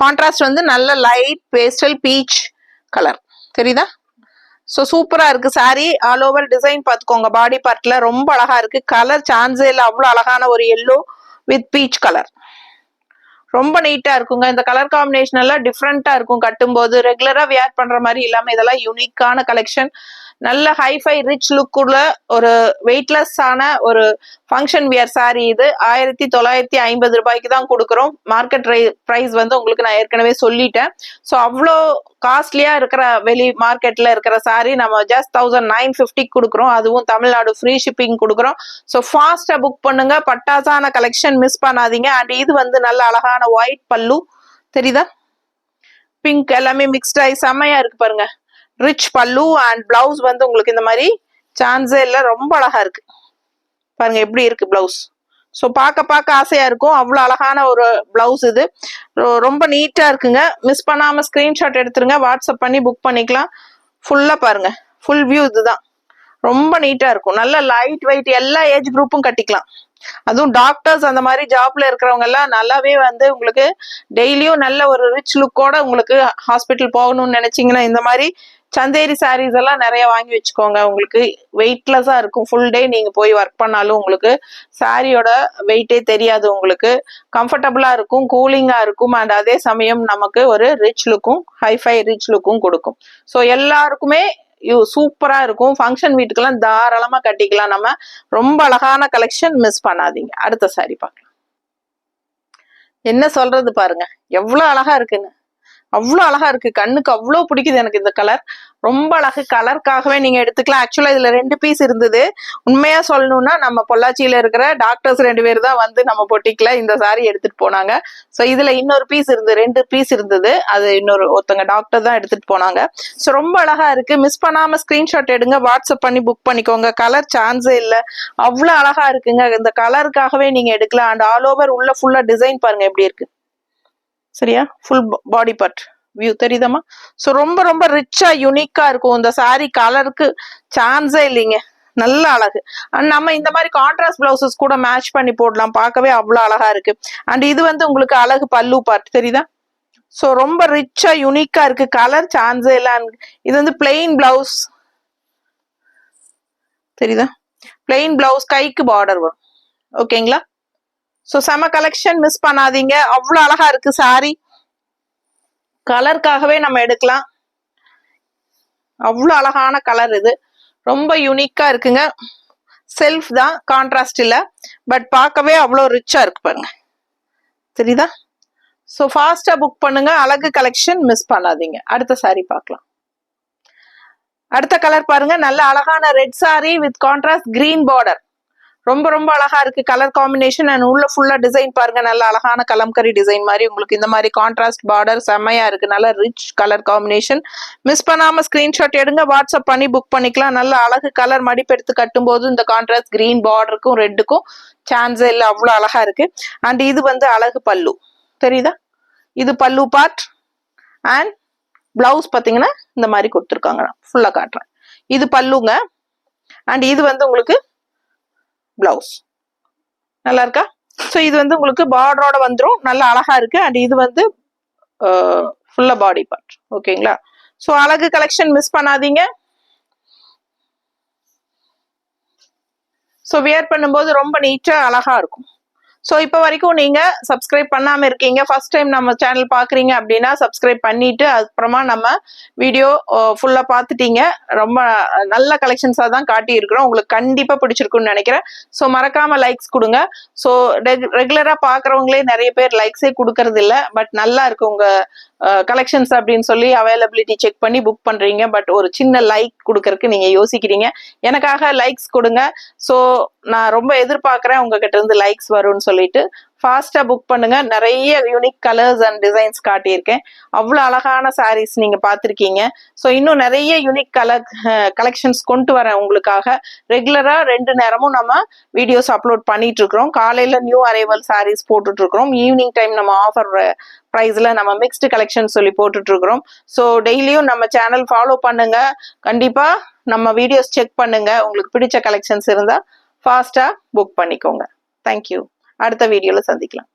கான்ட்ராஸ்ட் வந்து நல்ல லைட் பேஸ்டல் பீச் கலர், தெரியுதா. ஸோ சூப்பரா இருக்கு சாரி. ஆல் ஓவர் டிசைன் பார்த்துக்கோங்க, பாடி பார்ட்ல ரொம்ப அழகா இருக்கு. கலர் சான்ஸே இல்லை, அவ்வளோ அழகான ஒரு எல்லோ வித் பீச் கலர், ரொம்ப நீட்டா இருக்குங்க. இந்த கலர் காம்பினேஷன் எல்லாம் டிஃப்ரெண்டா இருக்கும் கட்டும்போது. ரெகுலரா வியர் பண்ற மாதிரி இல்லாம இதெல்லாம் யூனிக்கான கலெக்ஷன். நல்ல ஹைஃபை ரிச் லுக் உள்ள ஒரு வெயிட்லெஸ் ஆன ஒரு ஃபங்க்ஷன் வியர் சாரி. இது 1950 ரூபாய்க்கு தான் கொடுக்குறோம். மார்க்கெட் பிரைஸ் வந்து உங்களுக்கு நான் ஏற்கனவே சொல்லிட்டேன். ஸோ அவ்வளோ காஸ்ட்லியா இருக்கிற வெளி மார்க்கெட்ல இருக்கிற சாரி நம்ம ஜஸ்ட் 1950 கொடுக்குறோம். அதுவும் தமிழ்நாடு ஃப்ரீ ஷிப்பிங் கொடுக்குறோம். ஸோ ஃபாஸ்டா புக் பண்ணுங்க, பட்டாசான கலெக்ஷன், மிஸ் பண்ணாதீங்க. அண்ட் இது வந்து நல்ல அழகான ஒயிட் பல்லு, தெரியுதா. பிங்க் எல்லாமே மிக்ஸ்ட் ஆகி செம்மையா இருக்கு பாருங்க. ரிச் பல்லு அண்ட் பிளவுஸ் வந்து உங்களுக்கு இந்த மாதிரி சான்ஸே இல்லை, ரொம்ப அழகா இருக்கு பாருங்க எப்படி இருக்கு பிளவுஸ். ஸோ பார்க்க ஆசையா இருக்கும், அவ்வளோ அழகான ஒரு பிளவுஸ் இது. ரொம்ப நீட்டா இருக்குங்க. மிஸ் பண்ணாம ஸ்கிரீன்ஷாட் எடுத்துருங்க, வாட்ஸ்அப் பண்ணி புக் பண்ணிக்கலாம். ஃபுல்லா பாருங்க, ஃபுல் வியூ இதுதான். ரொம்ப நீட்டா இருக்கும், நல்ல லைட் வெயிட், எல்லா ஏஜ் குரூப்பும் கட்டிக்கலாம். அதுவும் டாக்டர்ஸ் அந்த மாதிரி ஜாப்ல இருக்கிறவங்க எல்லாம் நல்லாவே வந்து உங்களுக்கு டெய்லியும் நல்ல ஒரு ரிச் லுக்கோட உங்களுக்கு ஹாஸ்பிட்டல் போகணும்னு நினைச்சீங்கன்னா இந்த மாதிரி சந்தேரி சாரீஸ் எல்லாம் நிறைய வாங்கி வச்சுக்கோங்க. உங்களுக்கு வெயிட்லெஸ்ஸா இருக்கும். ஃபுல் டே நீங்க போய் ஒர்க் பண்ணாலும் உங்களுக்கு சாரியோட வெயிட்டே தெரியாது. உங்களுக்கு கம்ஃபர்டபுளா இருக்கும், கூலிங்கா இருக்கும். அண்ட் அதே சமயம் நமக்கு ஒரு ரிச் லுக்கும் ஹைஃபை ரிச் லுக்கும் கொடுக்கும். ஸோ எல்லாருக்குமே சூப்பரா இருக்கும். ஃபங்க்ஷன் வீட்டுக்கெல்லாம் தாராளமா கட்டிக்கலாம் நம்ம. ரொம்ப அழகான கலெக்ஷன், மிஸ் பண்ணாதீங்க. அடுத்த சாரி பார்க்கலாம். என்ன சொல்றது பாருங்க, எவ்வளவு அழகா இருக்குன்னு. அவ்வளோ அழகா இருக்கு, கண்ணுக்கு அவ்வளோ பிடிக்குது எனக்கு இந்த கலர். ரொம்ப அழகு. கலருக்காகவே நீங்க எடுத்துக்கலாம். ஆக்சுவலா இதுல 2 பீஸ் இருந்தது. உண்மையா சொல்லணும்னா நம்ம பொள்ளாச்சியில இருக்கிற டாக்டர்ஸ் 2 பேர் தான் வந்து நம்ம பொட்டிக்கல இந்த சாரி எடுத்துட்டு போனாங்க. ஸோ இதுல இன்னொரு பீஸ் இருந்தது, 2 பீஸ் இருந்தது. அது ஒருத்தங்க டாக்டர் தான் எடுத்துட்டு போனாங்க. ஸோ ரொம்ப அழகா இருக்கு. மிஸ் பண்ணாம ஸ்கிரீன்ஷாட் எடுங்க, வாட்ஸ்அப் பண்ணி புக் பண்ணிக்கோங்க. கலர் சான்ஸே இல்லை, அவ்வளோ அழகா இருக்குங்க. இந்த கலருக்காகவே நீங்க எடுக்கலாம். அண்ட் ஆல் ஓவர் உள்ள ஃபுல்லா டிசைன் பாருங்க எப்படி இருக்கு, சரியா. ஃபுல் பாடி பார்ட் வியூ தெரியுதாமா? ஸோ ரொம்ப ரொம்ப ரிச்சா யூனிக்கா இருக்கும் இந்த சாரி. கலருக்கு சான்ஸே இல்லைங்க, நல்ல அழகு. அண்ட் நம்ம இந்த மாதிரி கான்ட்ராஸ்ட் பிளவுசஸ் கூட மேட்ச் பண்ணி போடலாம், பார்க்கவே அவ்வளோ அழகா இருக்கு. அண்ட் இது வந்து உங்களுக்கு அழகு பல்லு பார்ட் தெரியுதா? ஸோ ரொம்ப ரிச்சா யூனிக்கா இருக்கு, கலர் சான்ஸே இல்லை. இது வந்து பிளெயின் பிளவுஸ் தெரியுதா? பிளெயின் பிளவுஸ், கைக்கு பார்டர் வரும். ஓகேங்களா? ஸோ செம கலெக்ஷன், மிஸ் பண்ணாதீங்க. அவ்வளோ அழகா இருக்கு சாரி, கலருக்காகவே நம்ம எடுக்கலாம். அவ்வளோ அழகான கலர், இது ரொம்ப யூனிக்கா இருக்குங்க. செல்ஃப் தான், கான்ட்ராஸ்ட் இல்ல, பட் பார்க்கவே அவ்வளோ ரிச்சா இருக்கு பாருங்க, தெரியுதா? ஸோ ஃபாஸ்டா புக் பண்ணுங்க, அழகு கலெக்ஷன் மிஸ் பண்ணாதீங்க. அடுத்த சாரி பார்க்கலாம். அடுத்த கலர் பாருங்க, நல்ல அழகான red sorry with contrast green border. ரொம்ப ரொம்ப அழகா இருக்கு கலர் காம்பினேஷன். அண்ட் உள்ள ஃபுல்லா டிசைன் பாருங்க, நல்ல அழகான கலம்கரி டிசைன் மாதிரி உங்களுக்கு இந்த மாதிரி கான்ட்ராஸ்ட் பார்டர் செம்மையா இருக்கு. நல்ல ரிச் கலர் காம்பினேஷன். மிஸ் பண்ணாம ஸ்கிரீன்ஷாட் எடுங்க, வாட்ஸ்அப் பண்ணி புக் பண்ணிக்கலாம். நல்ல அழகு கலர் மடிப்பு எடுத்து கட்டும் போது இந்த கான்ட்ராஸ்ட் கிரீன் பார்டருக்கும் ரெட்டுக்கும் சான்ஸே இல்லை, அவ்வளோ அழகா இருக்கு. அண்ட் இது வந்து அழகு பல்லு தெரியுதா? இது பல்லு பார்ட். அண்ட் பிளவுஸ் பாத்தீங்கன்னா இந்த மாதிரி கொடுத்துருக்காங்க, ஃபுல்லா காட்டுறேன். இது பல்லுங்க. அண்ட் இது வந்து உங்களுக்கு பிளவுஸ். நல்லா இருக்கா? ஸோ இது வந்து உங்களுக்கு பார்டரோட வந்துடும், நல்ல அழகா இருக்கு. அண்ட் இது வந்து ஃபுல்லா பாடி பார்ட். ஓகேங்களா? ஸோ அழகு கலெக்ஷன் மிஸ் பண்ணாதீங்க. ஸோ வியர் பண்ணும்போது ரொம்ப நீட்டா அழகா இருக்கும். ஸோ இப்போ வரைக்கும் நீங்க சப்ஸ்கிரைப் பண்ணாம இருக்கீங்க, ஃபர்ஸ்ட் டைம் நம்ம சேனல் பாக்குறீங்க அப்படின்னா சப்ஸ்கிரைப் பண்ணிட்டு அதுக்கப்புறமா நம்ம வீடியோ ஃபுல்லா பார்த்துட்டீங்க. ரொம்ப நல்ல கலெக்ஷன்ஸா தான் காட்டி இருக்கிறோம், உங்களுக்கு கண்டிப்பா பிடிச்சிருக்குன்னு நினைக்கிறேன். ஸோ மறக்காம லைக்ஸ் கொடுங்க. ஸோ ரெகுலரா பாக்குறவங்களே நிறைய பேர் லைக்ஸே கொடுக்கறது இல்லை, பட் நல்லா இருக்கு உங்க கலெக்ஷன்ஸ் அப்படின்னு சொல்லி அவைலபிலிட்டி செக் பண்ணி புக் பண்றீங்க. பட் ஒரு சின்ன லைக் கொடுக்கறதுக்கு நீங்க யோசிக்கிறீங்க, எனக்காக லைக்ஸ் கொடுங்க. ஸோ நான் ரொம்ப எதிர்பார்க்கிறேன் உங்ககிட்ட இருந்து லைக்ஸ் வரும்னு சொல்லிட்டு ஃபாஸ்டா புக் பண்ணுங்க. நிறைய யூனிக் கலர்ஸ் அண்ட் டிசைன்ஸ் காட்டியிருக்கேன், அவ்வளோ அழகான சாரீஸ் நீங்க பார்த்துருக்கீங்க. ஸோ இன்னும் நிறைய யூனிக் கலெக்ஷன்ஸ் கொண்டு வரேன் உங்களுக்காக. ரெகுலரா 2 நேரமும் நம்ம வீடியோஸ் அப்லோட் பண்ணிட்டு இருக்கிறோம். காலையில நியூ அரைவல் சாரீஸ் போட்டுட்டு இருக்கிறோம், ஈவினிங் டைம் நம்ம ஆஃபர் பிரைஸ்ல நம்ம மிக்ஸ்டு கலெக்ஷன் சொல்லி போட்டுட்டு இருக்கிறோம். ஸோ டெய்லியும் நம்ம சேனல் ஃபாலோ பண்ணுங்க, கண்டிப்பா நம்ம வீடியோஸ் செக் பண்ணுங்க. உங்களுக்கு பிடிச்ச கலெக்ஷன்ஸ் இருந்தா ஃபாஸ்டா புக் பண்ணிக்கோங்க. தேங்க்யூ. அடுத்த வீடியோல சந்திக்கலாம்.